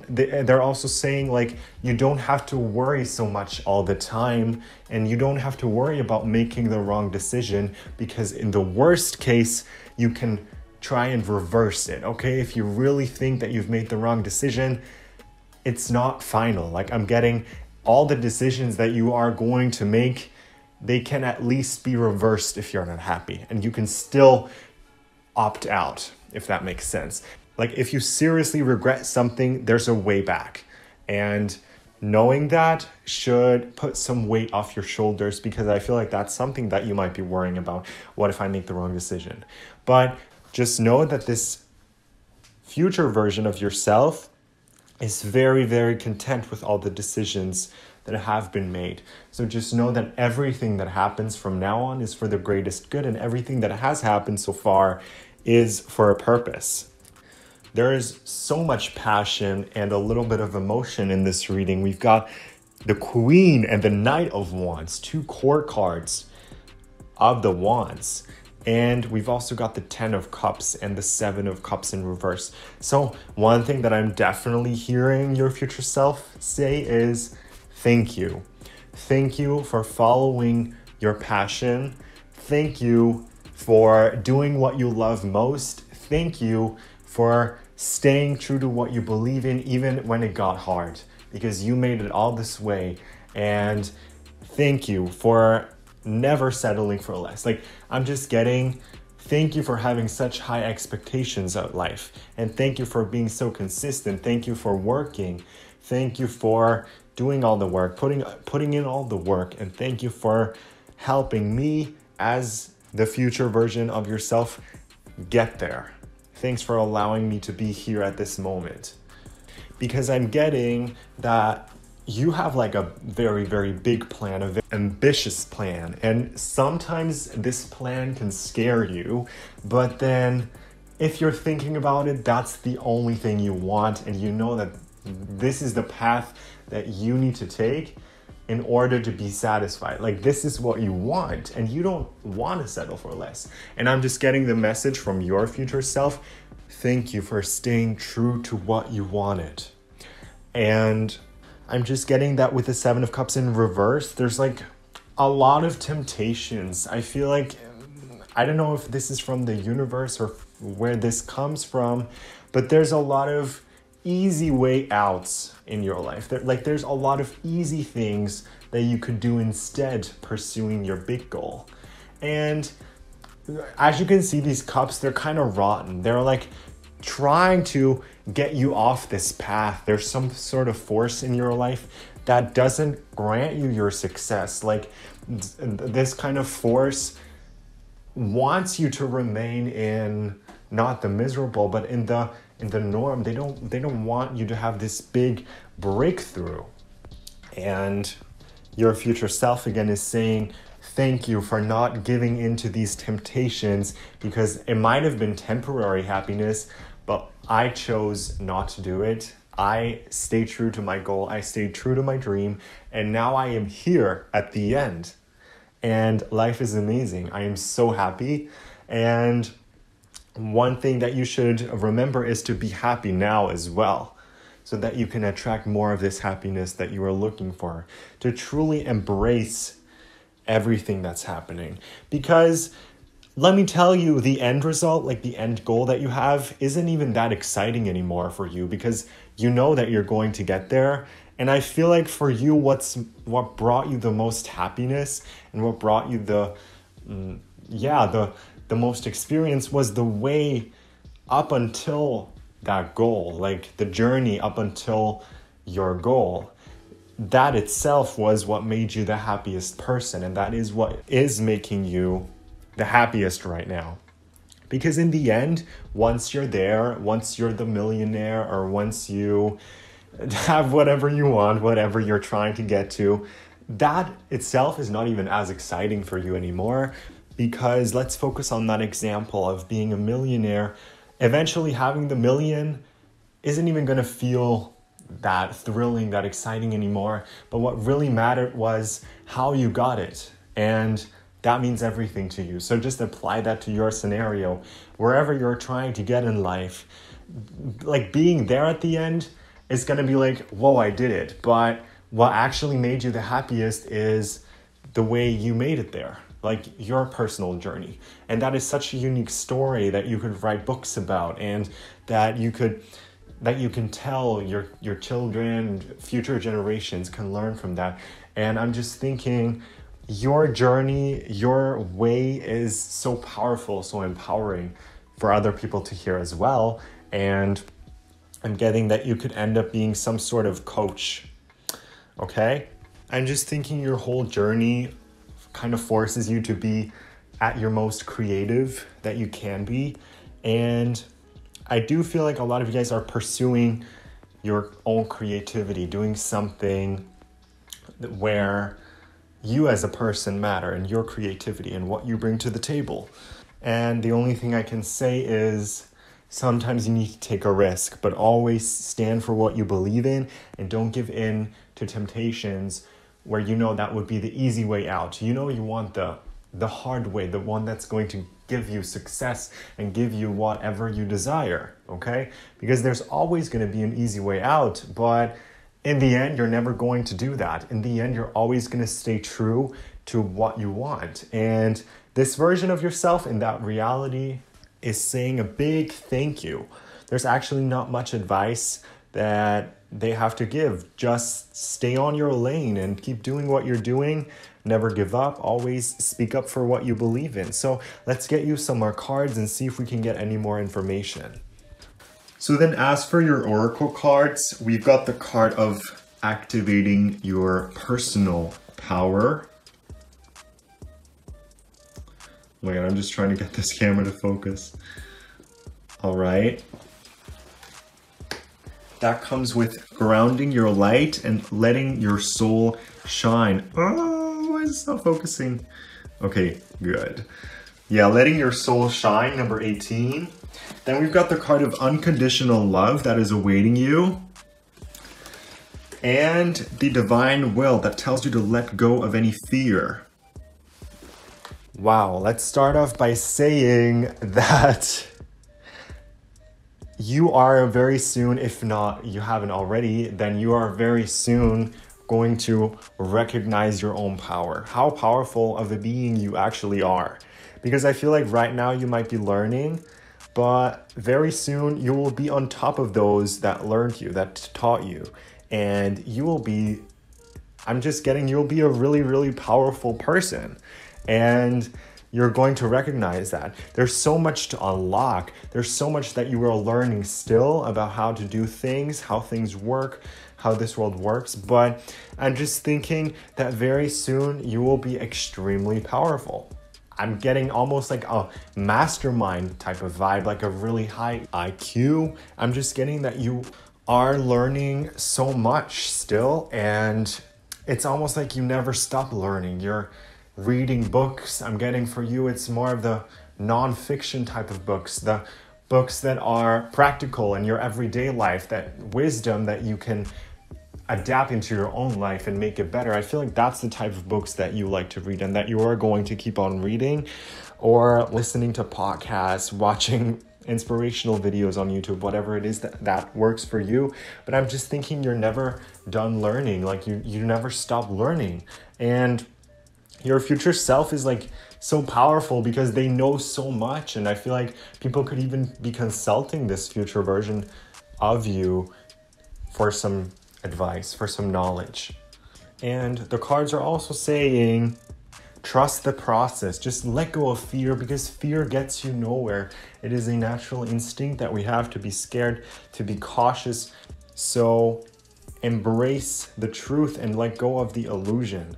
they're also saying, like, you don't have to worry so much all the time, and you don't have to worry about making the wrong decision, because in the worst case, you can try and reverse it, okay? If you really think that you've made the wrong decision, it's not final. Like, I'm getting all the decisions that you are going to make, they can at least be reversed if you're not happy, and you can still opt out, if that makes sense. Like, if you seriously regret something, there's a way back. And knowing that should put some weight off your shoulders, because I feel like that's something that you might be worrying about. What if I make the wrong decision? But just know that this future version of yourself is very, very content with all the decisions that have been made. So just know that everything that happens from now on is for the greatest good, and everything that has happened so far is for a purpose. There is so much passion and a little bit of emotion in this reading. We've got the Queen and the Knight of Wands, two core cards of the Wands. And we've also got the 10 of Cups and the 7 of Cups in reverse. So one thing that I'm definitely hearing your future self say is thank you. Thank you for following your passion. Thank you for doing what you love most. Thank you for staying true to what you believe in, even when it got hard, because you made it all this way. And thank you for never settling for less. Like, I'm just getting, thank you for having such high expectations of life. And thank you for being so consistent. Thank you for working. Thank you for doing all the work, putting in all the work. And thank you for helping me as the future version of yourself get there. Thanks for allowing me to be here at this moment. Because I'm getting that you have like a very, very big plan, a very ambitious plan. And sometimes this plan can scare you, but then if you're thinking about it, that's the only thing you want. And you know that this is the path that you need to take in order to be satisfied. Like, this is what you want, and you don't want to settle for less. And I'm just getting the message from your future self. Thank you for staying true to what you wanted. And I'm just getting that with the 7 of Cups in reverse, there's like a lot of temptations. I feel like, I don't know if this is from the universe or where this comes from, but there's a lot of easy way outs in your life. There's a lot of easy things that you could do instead pursuing your big goal. And as you can see, these cups, they're kind of rotten. They're like trying to get you off this path. There's some sort of force in your life that doesn't grant you your success. Like, this kind of force wants you to remain in not the miserable, but in the norm. They don't want you to have this big breakthrough. And your future self again is saying thank you for not giving into these temptations, because it might have been temporary happiness, but I chose not to do it. I stayed true to my goal. I stayed true to my dream. And now I am here at the end. And life is amazing. I am so happy. And one thing that you should remember is to be happy now as well, so that you can attract more of this happiness that you are looking for, to truly embrace everything that's happening. Because let me tell you, the end result, like the end goal that you have, isn't even that exciting anymore for you, because you know that you're going to get there. And I feel like for you, what brought you the most happiness and what brought you the most experience was the way up until that goal, like the journey up until your goal. That itself was what made you the happiest person, and that is what is making you the happiest right now. Because in the end, once you're there, once you're the millionaire, or once you have whatever you want, whatever you're trying to get to, that itself is not even as exciting for you anymore. Because let's focus on that example of being a millionaire. Eventually having the million isn't even going to feel that thrilling, that exciting anymore. But what really mattered was how you got it. And that means everything to you. So just apply that to your scenario. Wherever you're trying to get in life, like being there at the end is going to be like, whoa, I did it. But what actually made you the happiest is the way you made it there. Like your personal journey. And that is such a unique story that you could write books about, and that you can tell your children, future generations can learn from that. And I'm just thinking, your journey, your way is so powerful, so empowering for other people to hear as well. And I'm getting that you could end up being some sort of coach, okay? I'm just thinking your whole journey kind of forces you to be at your most creative that you can be. And I do feel like a lot of you guys are pursuing your own creativity, doing something where you as a person matter and your creativity and what you bring to the table. And the only thing I can say is sometimes you need to take a risk, but always stand for what you believe in and don't give in to temptations where you know that would be the easy way out. You know you want the hard way, the one that's going to give you success and give you whatever you desire, okay? Because there's always going to be an easy way out, but in the end, you're never going to do that. In the end, you're always going to stay true to what you want. And this version of yourself in that reality is saying a big thank you. There's actually not much advice that they have to give. Just stay on your lane and keep doing what you're doing. Never give up. Always speak up for what you believe in. So let's get you some more cards and see if we can get any more information. So then as for your oracle cards, we've got the card of activating your personal power. Oh my God, I'm just trying to get this camera to focus. All right. That comes with grounding your light and letting your soul shine. Oh, why is it not focusing? Okay, good. Yeah, letting your soul shine, number 18. Then we've got the card of unconditional love that is awaiting you. And the divine will that tells you to let go of any fear. Wow, let's start off by saying that you are very soon, if not you haven't already, then you are very soon going to recognize your own power, how powerful of a being you actually are. Because I feel like right now you might be learning, but very soon you will be on top of those that learned you, that taught you. And you will be, you'll be a really, really powerful person. And you're going to recognize that. There's so much to unlock. There's so much that you are learning still about how to do things, how things work, how this world works. But I'm just thinking that very soon you will be extremely powerful. I'm getting almost like a mastermind type of vibe, like a really high IQ. I'm just getting that you are learning so much still, and it's almost like you never stop learning. You're reading books. I'm getting for you, it's more of the non-fiction type of books, the books that are practical in your everyday life, that wisdom that you can adapt into your own life and make it better. I feel like that's the type of books that you like to read and that you are going to keep on reading, or listening to podcasts, watching inspirational videos on YouTube, whatever it is that works for you. But I'm just thinking you're never done learning. Like you never stop learning. And your future self is like so powerful because they know so much. And I feel like people could even be consulting this future version of you for some advice, for some knowledge. And the cards are also saying, trust the process. Just let go of fear, because fear gets you nowhere. It is a natural instinct that we have to be scared, to be cautious. So embrace the truth and let go of the illusion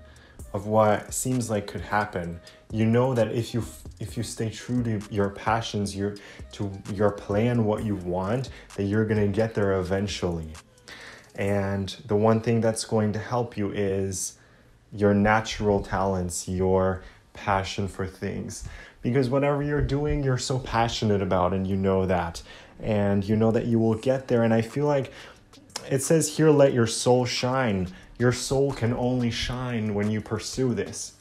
of what seems like could happen. You know that if you stay true to your passions, to your plan, what you want, that you're gonna get there eventually. And the one thing that's going to help you is your natural talents, your passion for things. Because whatever you're doing, you're so passionate about, and you know that. And you know that you will get there. And I feel like it says here, let your soul shine. Your soul can only shine when you pursue this,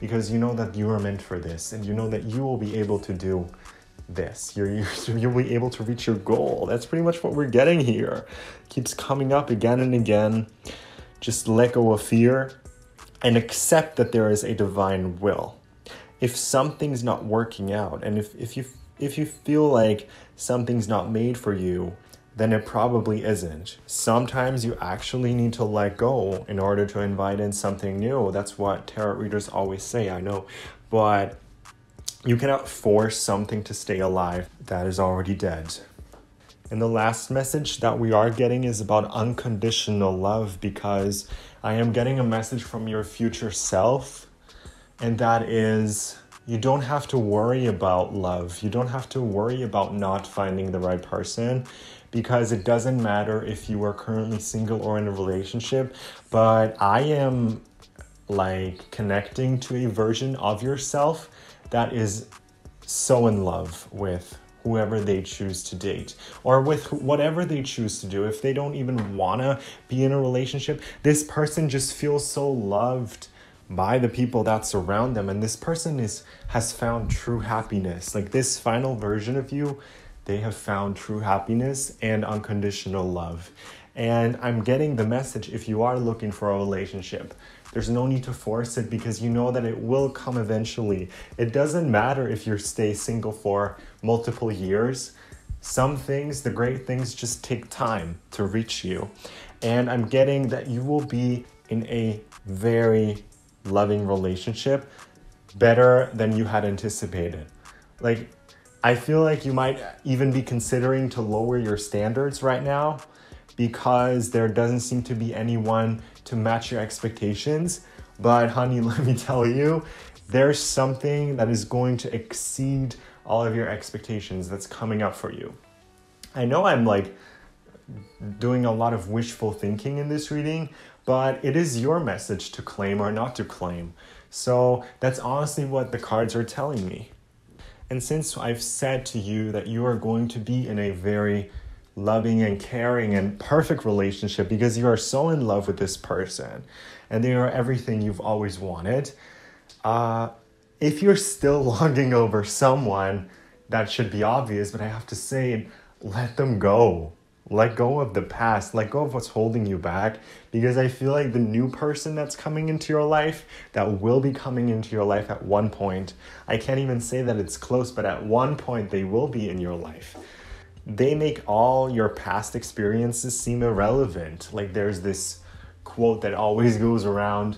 because you know that you are meant for this, and you know that you will be able to do this. You'll be able to reach your goal. That's pretty much what we're getting here. It keeps coming up again and again. Just let go of fear and accept that there is a divine will. If something's not working out, and if you feel like something's not made for you, then it probably isn't. Sometimes you actually need to let go in order to invite in something new. That's what tarot readers always say, I know. But you cannot force something to stay alive that is already dead. And the last message that we are getting is about unconditional love, because I am getting a message from your future self, and that is, you don't have to worry about love. You don't have to worry about not finding the right person, because it doesn't matter if you are currently single or in a relationship. But I am like connecting to a version of yourself that is so in love with whoever they choose to date, or with whatever they choose to do. If they don't even wanna be in a relationship, this person just feels so loved by the people that surround them, and this person has found true happiness. Like this final version of you, they have found true happiness and unconditional love. And I'm getting the message, if you are looking for a relationship, there's no need to force it, because you know that it will come eventually. It doesn't matter if you stay single for multiple years. Some things, the great things, just take time to reach you. And I'm getting that you will be in a very loving relationship, better than you had anticipated. Like, I feel like you might even be considering to lower your standards right now, because there doesn't seem to be anyone to match your expectations. But honey, let me tell you, there's something that is going to exceed all of your expectations that's coming up for you. I know I'm like doing a lot of wishful thinking in this reading, but it is your message to claim or not to claim. So that's honestly what the cards are telling me. And since I've said to you that you are going to be in a very loving and caring and perfect relationship, because you are so in love with this person and they are everything you've always wanted, if you're still longing over someone, that should be obvious, but I have to say, let them go. Let go of the past. Let go of what's holding you back, because I feel like the new person that's coming into your life, that will be coming into your life at one point, I can't even say that it's close, but at one point they will be in your life. They make all your past experiences seem irrelevant. Like there's this quote that always goes around,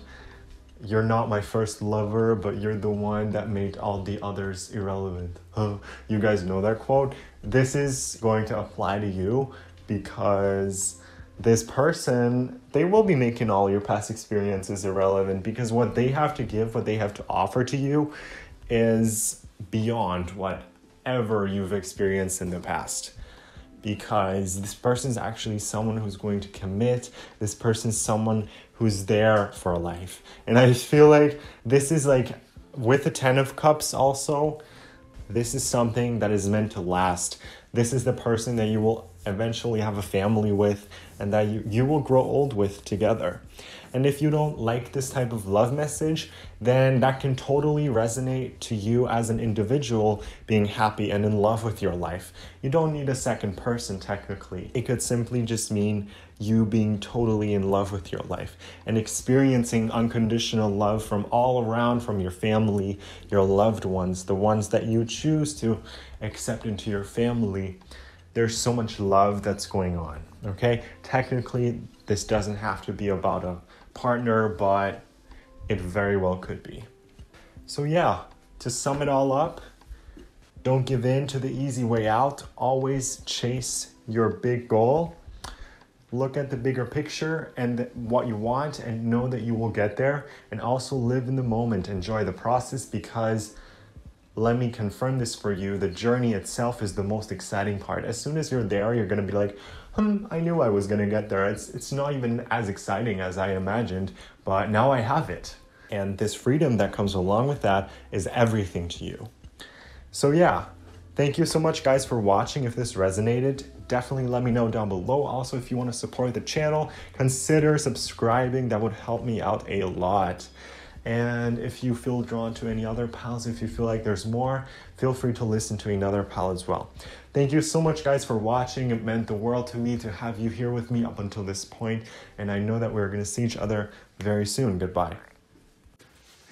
"You're not my first lover, but you're the one that made all the others irrelevant." You guys know that quote? This is going to apply to you, because this person, they will be making all your past experiences irrelevant, because what they have to give, what they have to offer to you is beyond whatever you've experienced in the past. Because this person's actually someone who's going to commit. This person's someone who's there for life. And I feel like this is like, with the 10 of Cups also, this is something that is meant to last. This is the person that you will eventually have a family with, and that you will grow old with together. And if you don't like this type of love message, then that can totally resonate to you as an individual being happy and in love with your life. You don't need a second person technically. It could simply just mean you being totally in love with your life and experiencing unconditional love from all around, from your family, your loved ones, the ones that you choose to accept into your family. There's so much love that's going on, okay? Technically, this doesn't have to be about a partner, but it very well could be. So yeah, to sum it all up, don't give in to the easy way out. Always chase your big goal. Look at the bigger picture and what you want, and know that you will get there. And also live in the moment. Enjoy the process, because let me confirm this for you, the journey itself is the most exciting part. As soon as you're there, you're going to be like, I knew I was going to get there. It's not even as exciting as I imagined, but now I have it. And this freedom that comes along with that is everything to you. So yeah, thank you so much guys for watching. If this resonated, definitely let me know down below. Also, if you want to support the channel, consider subscribing. That would help me out a lot. And if you feel drawn to any other pals, if you feel like there's more, feel free to listen to another pal as well. Thank you so much guys for watching. It meant the world to me to have you here with me up until this point. And I know that we're going to see each other very soon. Goodbye.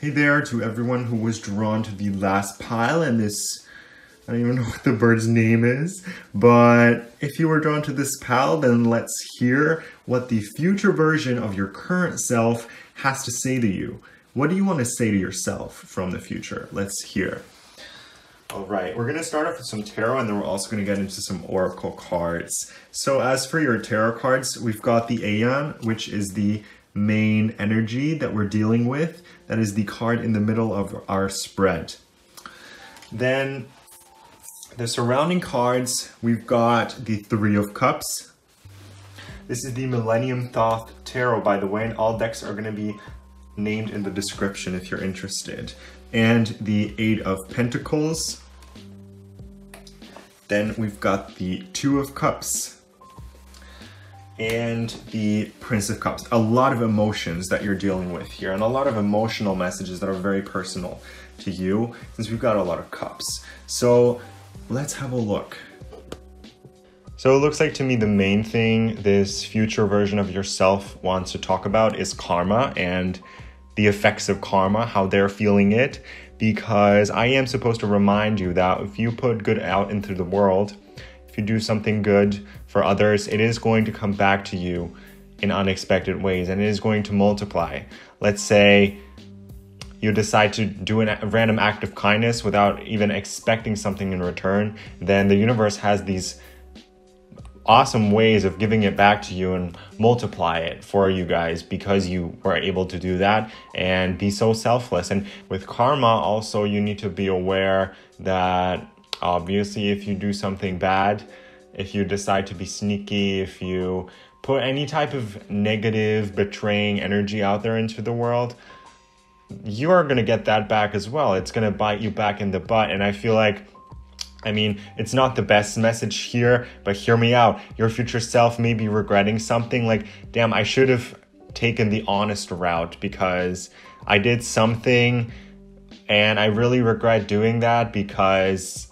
Hey there to everyone who was drawn to the last pile and this, I don't even know what the bird's name is, but if you were drawn to this pal, then let's hear what the future version of your current self has to say to you. What do you want to say to yourself from the future? Let's hear. All right, we're going to start off with some tarot, and then we're also going to get into some oracle cards. So as for your tarot cards, we've got the Aeon, which is the main energy that we're dealing with. That is the card in the middle of our spread. Then the surrounding cards, we've got the Three of Cups. This is the Millennium Thoth Tarot, by the way, and all decks are going to be named in the description if you're interested. And the Eight of Pentacles. Then we've got the Two of Cups and the Prince of Cups. A lot of emotions that you're dealing with here, and a lot of emotional messages that are very personal to you, since we've got a lot of cups. So let's have a look. So it looks like to me the main thing this future version of yourself wants to talk about is karma and the effects of karma, how they're feeling it, because I am supposed to remind you that if you put good out into the world, if you do something good for others, it is going to come back to you in unexpected ways, and it is going to multiply. Let's say you decide to do a random act of kindness without even expecting something in return, then the universe has these awesome ways of giving it back to you and multiply it for you guys because you were able to do that and be so selfless. And with karma also, you need to be aware that obviously if you do something bad, if you decide to be sneaky, if you put any type of negative betraying energy out there into the world, you are going to get that back as well. It's going to bite you back in the butt. And I feel like, it's not the best message here, but hear me out. Your future self may be regretting something like, damn, I should have taken the honest route because I did something and I really regret doing that because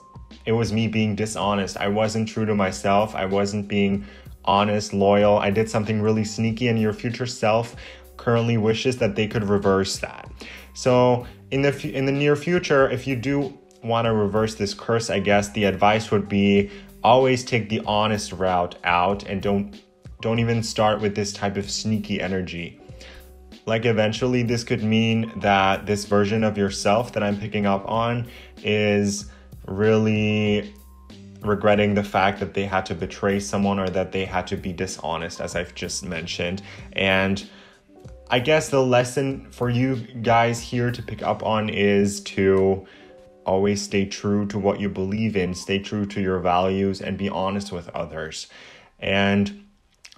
it was me being dishonest. I wasn't true to myself. I wasn't being honest, loyal. I did something really sneaky, and your future self currently wishes that they could reverse that. So in the near future, if you do want to reverse this curse, I guess the advice would be always take the honest route out and don't even start with this type of sneaky energy. Like eventually this could mean that this version of yourself that I'm picking up on is really regretting the fact that they had to betray someone or that they had to be dishonest, as I've just mentioned. And I guess the lesson for you guys here to pick up on is to always stay true to what you believe in, stay true to your values, and be honest with others. And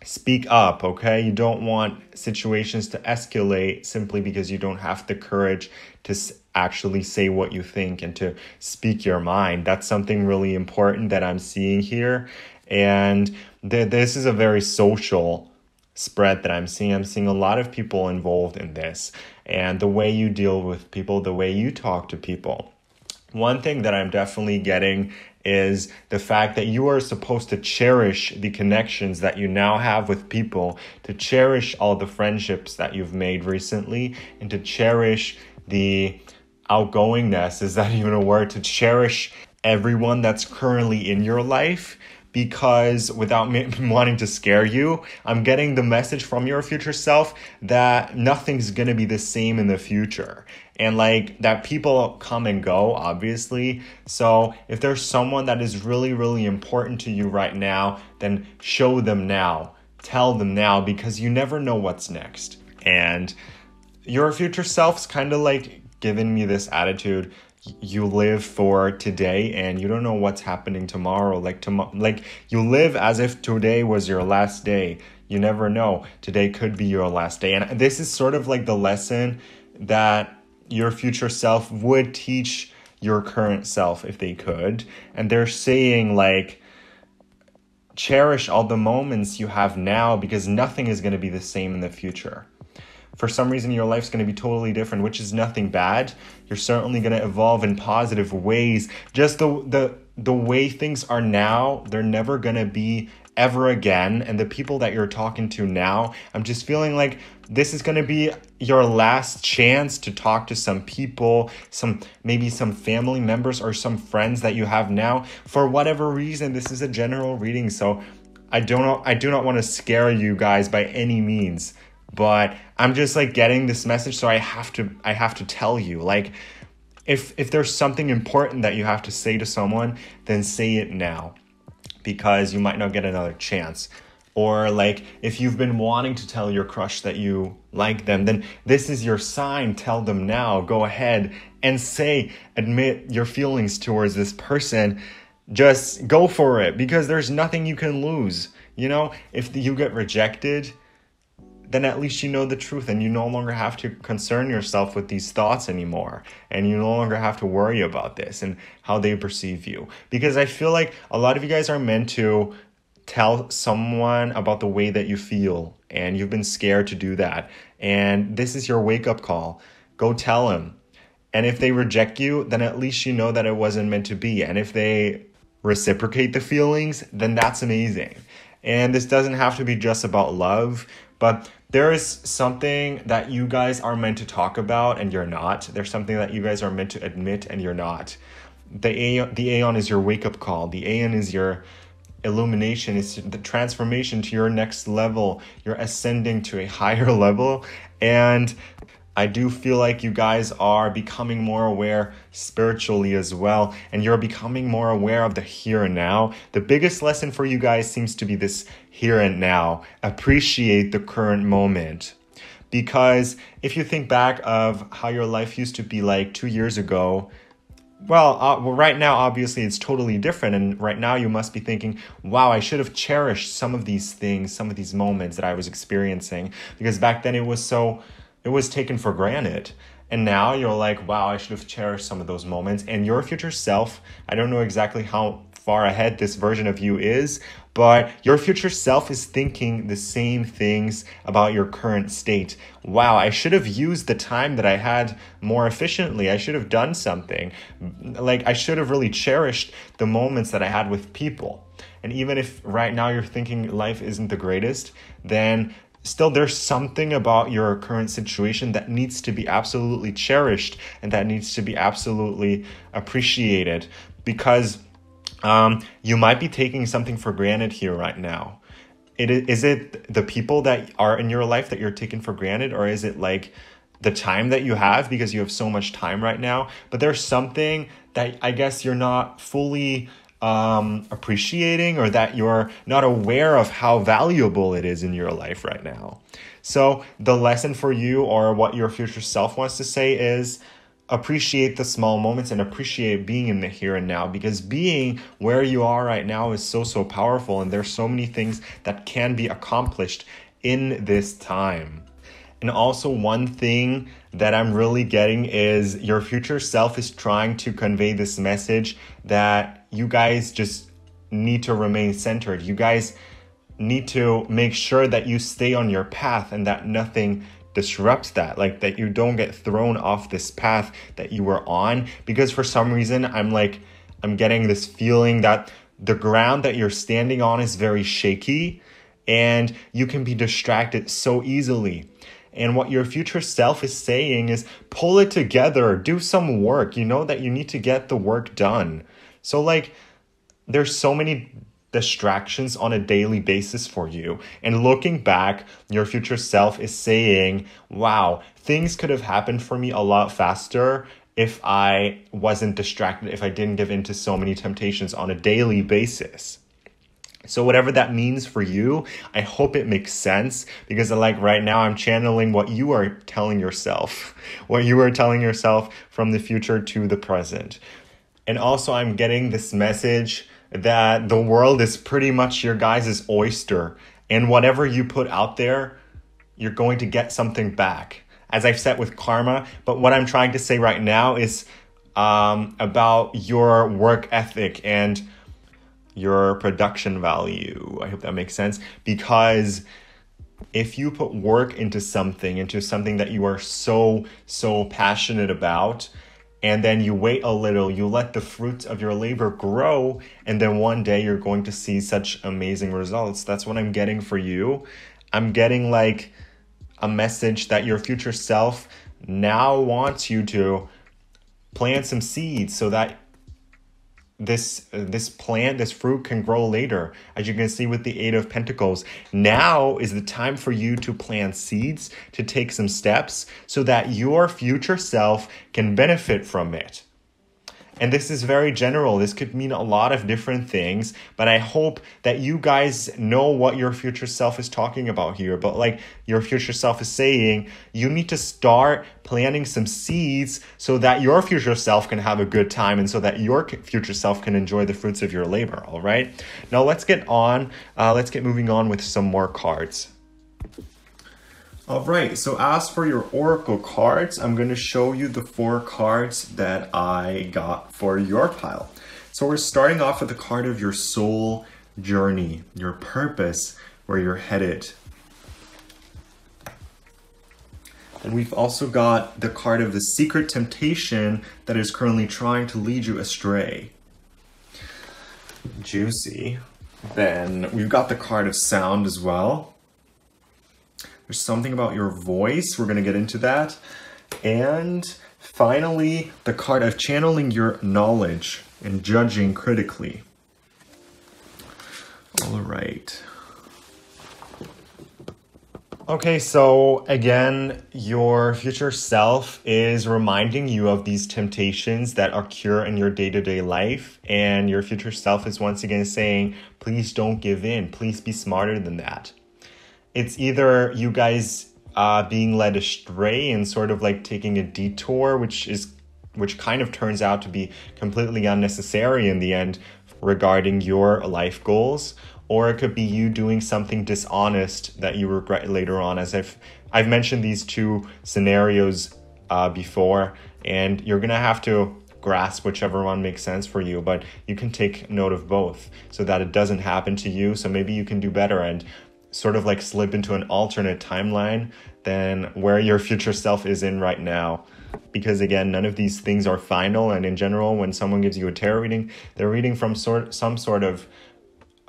speak up, okay? You don't want situations to escalate simply because you don't have the courage to actually say what you think and to speak your mind. That's something really important that I'm seeing here. And this is a very social spread that I'm seeing. I'm seeing a lot of people involved in this. And the way you deal with people, the way you talk to people. One thing that I'm definitely getting is the fact that you are supposed to cherish the connections that you now have with people, to cherish all the friendships that you've made recently, and to cherish the outgoingness, is that even a word? To cherish everyone that's currently in your life, because without wanting to scare you, I'm getting the message from your future self that nothing's going to be the same in the future. And like that people come and go, obviously. So if there's someone that is really, really important to you right now, then show them now. Tell them now, because you never know what's next. And your future self's kind of like giving me this attitude. You live for today and you don't know what's happening tomorrow. Like you live as if today was your last day. You never know. Today could be your last day. And this is sort of like the lesson that your future self would teach your current self if they could. And they're saying like, cherish all the moments you have now, because nothing is going to be the same in the future. For some reason, your life's going to be totally different, which is nothing bad. You're certainly going to evolve in positive ways. Just the way things are now, they're never going to be ever again. And the people that you're talking to now, I'm just feeling like this is going to be your last chance to talk to some people, maybe some family members or some friends that you have now. For whatever reason, this is a general reading, so I do not want to scare you guys by any means. But I'm just like getting this message, so I have to tell you, like, if there's something important that you have to say to someone, then say it now, because you might not get another chance. Or like if you've been wanting to tell your crush that you like them, then this is your sign. Tell them now. Go ahead and admit your feelings towards this person. Just go for it, because there's nothing you can lose. You know, if you get rejected, then at least you know the truth, and you no longer have to concern yourself with these thoughts anymore. And you no longer have to worry about this and how they perceive you. Because I feel like a lot of you guys are meant to tell someone about the way that you feel, and you've been scared to do that. And this is your wake-up call. Go tell them. And if they reject you, then at least you know that it wasn't meant to be. And if they reciprocate the feelings, then that's amazing. And this doesn't have to be just about love, but there is something that you guys are meant to talk about and you're not. There's something that you guys are meant to admit and you're not. The Aeon is your wake-up call. The Aeon is your illumination. It's the transformation to your next level. You're ascending to a higher level. And I do feel like you guys are becoming more aware spiritually as well. And you're becoming more aware of the here and now. The biggest lesson for you guys seems to be this here and now. Appreciate the current moment. Because if you think back of how your life used to be like 2 years ago, well, right now, obviously, it's totally different. And right now you must be thinking, wow, I should have cherished some of these things, some of these moments that I was experiencing. Because back then it was taken for granted. And now you're like, wow, I should have cherished some of those moments. And your future self, I don't know exactly how far ahead this version of you is, but your future self is thinking the same things about your current state. Wow, I should have used the time that I had more efficiently. I should have done something. Like, I should have really cherished the moments that I had with people. And even if right now you're thinking life isn't the greatest, then still there's something about your current situation that needs to be absolutely cherished and that needs to be absolutely appreciated, because you might be taking something for granted here right now. Is it the people that are in your life that you're taking for granted, or is it like the time that you have, because you have so much time right now? But there's something that I guess you're not fully appreciating, or that you're not aware of how valuable it is in your life right now. So the lesson for you, or what your future self wants to say, is appreciate the small moments and appreciate being in the here and now, because being where you are right now is so powerful, and there's so many things that can be accomplished in this time. And also, one thing that I'm really getting is your future self is trying to convey this message that you guys just need to remain centered. You guys need to make sure that you stay on your path and that nothing disrupts that, like that you don't get thrown off this path that you were on. Because for some reason, I'm getting this feeling that the ground that you're standing on is very shaky and you can be distracted so easily. And what your future self is saying is pull it together, do some work. You know that you need to get the work done. So like there's so many distractions on a daily basis for you. And looking back, your future self is saying, wow, things could have happened for me a lot faster if I wasn't distracted, if I didn't give in to so many temptations on a daily basis. So whatever that means for you, I hope it makes sense, because like right now I'm channeling what you are telling yourself, what you are telling yourself from the future to the present. And also I'm getting this message that the world is pretty much your guys' oyster, and whatever you put out there, you're going to get something back, as I've said with karma. But what I'm trying to say right now is about your work ethic and your production value. I hope that makes sense, because if you put work into something that you are so passionate about, and then you wait a little, you let the fruits of your labor grow, and then one day you're going to see such amazing results. That's what I'm getting for you. I'm getting like a message that your future self now wants you to plant some seeds so that this plant, this fruit can grow later, as you can see with the Eight of Pentacles. Now is the time for you to plant seeds, to take some steps so that your future self can benefit from it. And this is very general. This could mean a lot of different things, but I hope that you guys know what your future self is talking about here. But like your future self is saying, you need to start planting some seeds so that your future self can have a good time and so that your future self can enjoy the fruits of your labor, all right? Now let's get moving on with some more cards. All right, so as for your oracle cards, I'm going to show you the 4 cards that I got for your pile. So we're starting off with the card of your soul journey, your purpose, where you're headed. And we've also got the card of the secret temptation that is currently trying to lead you astray. Juicy. Then we've got the card of sound as well. There's something about your voice. We're going to get into that. And finally, the card of channeling your knowledge and judging critically. All right. Okay, so again, your future self is reminding you of these temptations that occur in your day-to-day life. And your future self is once again saying, please don't give in. Please be smarter than that. It's either you guys being led astray and sort of like taking a detour, which kind of turns out to be completely unnecessary in the end regarding your life goals, or it could be you doing something dishonest that you regret later on. As I've mentioned these 2 scenarios before, and you're gonna have to grasp whichever one makes sense for you, but you can take note of both so that it doesn't happen to you. So maybe you can do better and sort of like slip into an alternate timeline than where your future self is in right now. Because again, none of these things are final. And in general, when someone gives you a tarot reading, they're reading from some sort of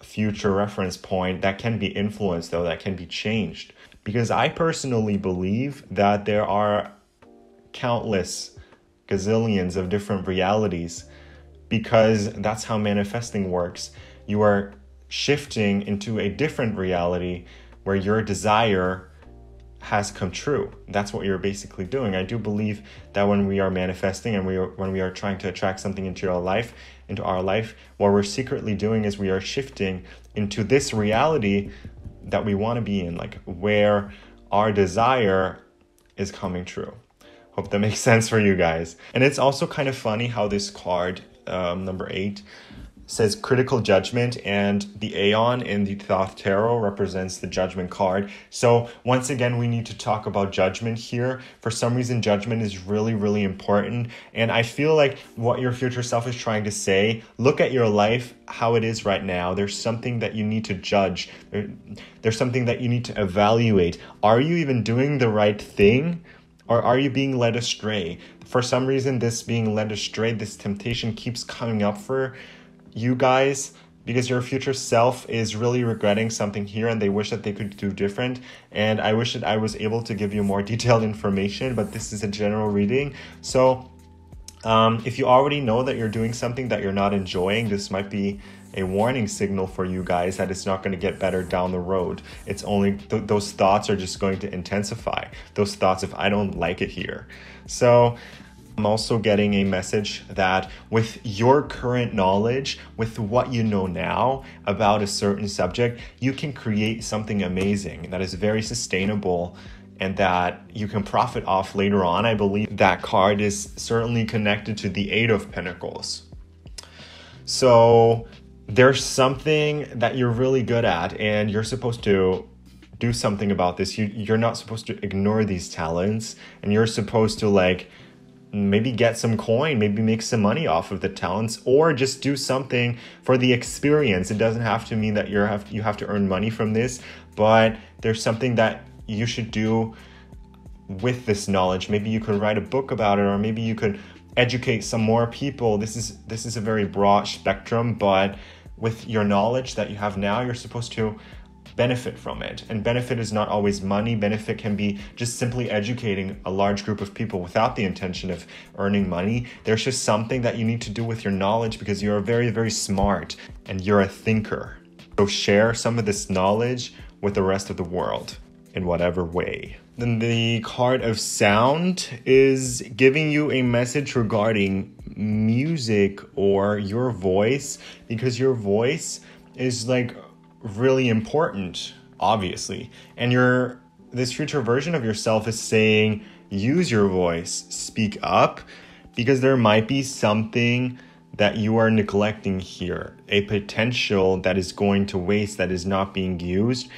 future reference point that can be influenced, though, that can be changed. Because I personally believe that there are countless gazillions of different realities, because that's how manifesting works. You are shifting into a different reality where your desire has come true. That's what you're basically doing. I do believe that when we are manifesting and when we are trying to attract something into our life, what we're secretly doing is we are shifting into this reality that we want to be in, like where our desire is coming true. Hope that makes sense for you guys. And it's also kind of funny how this card, number 8, says critical judgment, and the Aeon in the Thoth Tarot represents the judgment card. So once again, we need to talk about judgment here. For some reason, judgment is really, really important. And I feel like what your future self is trying to say, look at your life, how it is right now. There's something that you need to judge. There's something that you need to evaluate. Are you even doing the right thing? Or are you being led astray? For some reason, this being led astray, this temptation keeps coming up for you guys, because your future self is really regretting something here and they wish that they could do different. And I wish that I was able to give you more detailed information, but this is a general reading. So if you already know that you're doing something that you're not enjoying, this might be a warning signal for you guys that it's not going to get better down the road. It's only those thoughts are just going to intensify. Those thoughts, if I don't like it here. So I'm also getting a message that with your current knowledge, with what you know now about a certain subject, you can create something amazing that is very sustainable and that you can profit off later on. I believe that card is certainly connected to the Eight of Pentacles. So there's something that you're really good at and you're supposed to do something about this. You're not supposed to ignore these talents, and you're supposed to like maybe get some coin, maybe make some money off of the talents, or just do something for the experience. It doesn't have to mean that you have to earn money from this, but there's something that you should do with this knowledge. Maybe you could write a book about it, or maybe you could educate some more people. This is a very broad spectrum, but with your knowledge that you have now, you're supposed to benefit from it. And benefit is not always money. Benefit can be just simply educating a large group of people without the intention of earning money. There's just something that you need to do with your knowledge because you're very, very smart and you're a thinker. So share some of this knowledge with the rest of the world in whatever way. Then the card of sound is giving you a message regarding music or your voice, because your voice is like really important, obviously. And this future version of yourself is saying, use your voice, speak up, because there might be something that you are neglecting here, a potential that is going to waste, that is not being used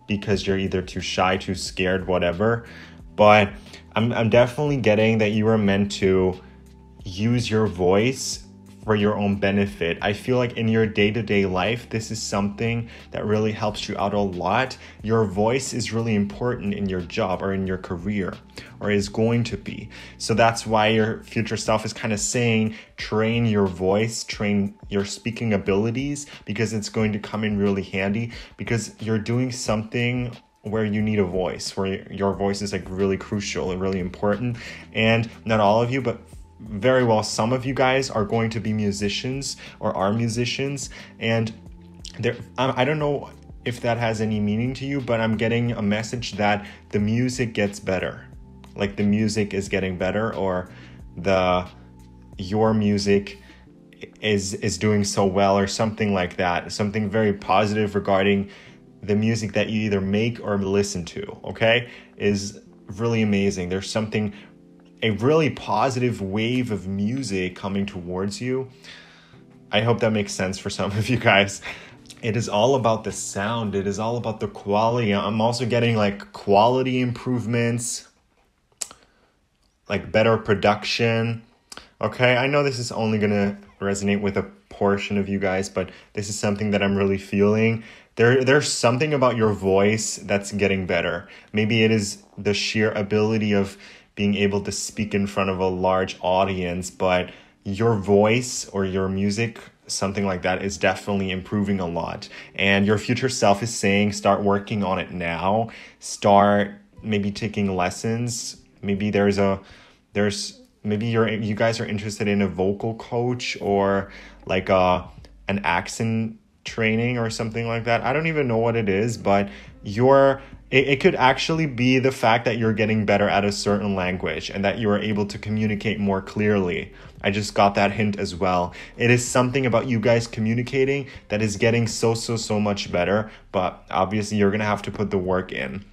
because you're either too shy, too scared, whatever. But I'm definitely getting that you are meant to use your voice for your own benefit. I feel like in your day-to-day life, this is something that really helps you out a lot. Your voice is really important in your job or in your career, or is going to be. So that's why your future self is kind of saying, train your voice, train your speaking abilities, because it's going to come in really handy, because you're doing something where you need a voice, where your voice is like really crucial and really important. And not all of you, but very well some of you guys are going to be musicians or are musicians, and I don't know if that has any meaning to you, but I'm getting a message that the music gets better, like the music is getting better, or your music is doing so well, or something like that, something very positive regarding the music that you either make or listen to, okay, is really amazing. There's a really positive wave of music coming towards you. I hope that makes sense for some of you guys. It is all about the sound. It is all about the quality. I'm also getting like quality improvements, like better production. Okay, I know this is only gonna resonate with a portion of you guys, but this is something that I'm really feeling. There's something about your voice that's getting better. Maybe it is the sheer ability of being able to speak in front of a large audience, but your voice or your music, something like that, is definitely improving a lot. And your future self is saying, start working on it now. Start maybe taking lessons. Maybe maybe you guys are interested in a vocal coach, or like an accent training or something like that. I don't even know what it is, but it could actually be the fact that you're getting better at a certain language and that you are able to communicate more clearly. I just got that hint as well. It is something about you guys communicating that is getting so much better, but obviously you're going to have to put the work in.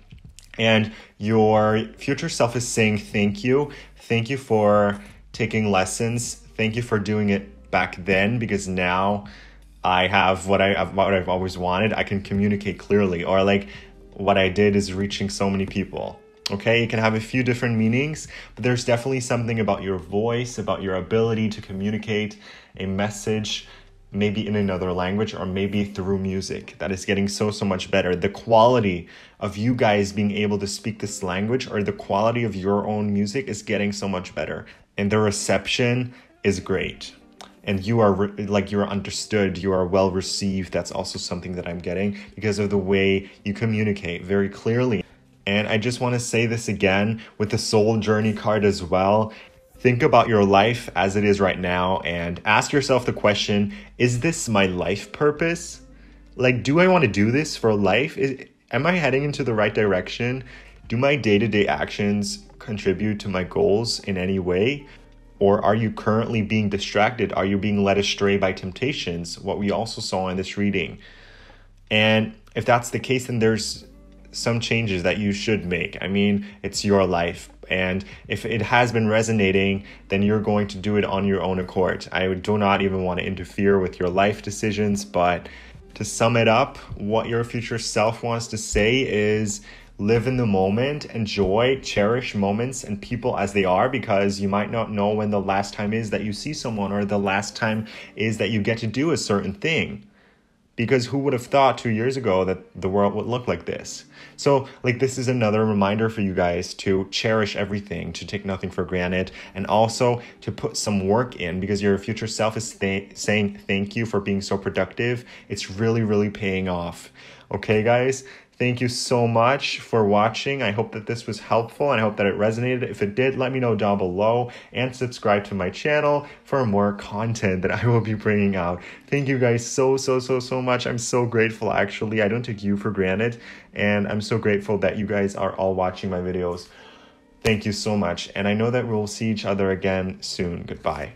And your future self is saying thank you. Thank you for taking lessons. Thank you for doing it back then, because now I have what I've always wanted. I can communicate clearly, or like what I did is reaching so many people. Okay, it can have a few different meanings, but there's definitely something about your voice, about your ability to communicate a message, maybe in another language or maybe through music, that is getting so much better. The quality of you guys being able to speak this language, or the quality of your own music, is getting so much better. And the reception is great. And you are you're understood, you are well received. That's also something that I'm getting because of the way you communicate very clearly. And I just want to say this again with the soul journey card as well. Think about your life as it is right now and ask yourself the question, is this my life purpose? Like, do I want to do this for life? Am I heading into the right direction? Do my day-to-day actions contribute to my goals in any way? Or are you currently being distracted? Are you being led astray by temptations? What we also saw in this reading. And if that's the case, then there's some changes that you should make. I mean, it's your life. And if it has been resonating, then you're going to do it on your own accord. I do not even want to interfere with your life decisions. But to sum it up, what your future self wants to say is, live in the moment, enjoy, cherish moments and people as they are, because you might not know when the last time is that you see someone, or the last time is that you get to do a certain thing. because who would have thought 2 years ago that the world would look like this? So like this is another reminder for you guys to cherish everything, to take nothing for granted, and also to put some work in, because your future self is saying thank you for being so productive. It's really, really paying off. Okay, guys? Thank you so much for watching. I hope that this was helpful, and I hope that it resonated. If it did, let me know down below, and subscribe to my channel for more content that I will be bringing out. Thank you guys so much. I'm so grateful, actually. I don't take you for granted, and I'm so grateful that you guys are all watching my videos. Thank you so much, and I know that we'll see each other again soon. Goodbye.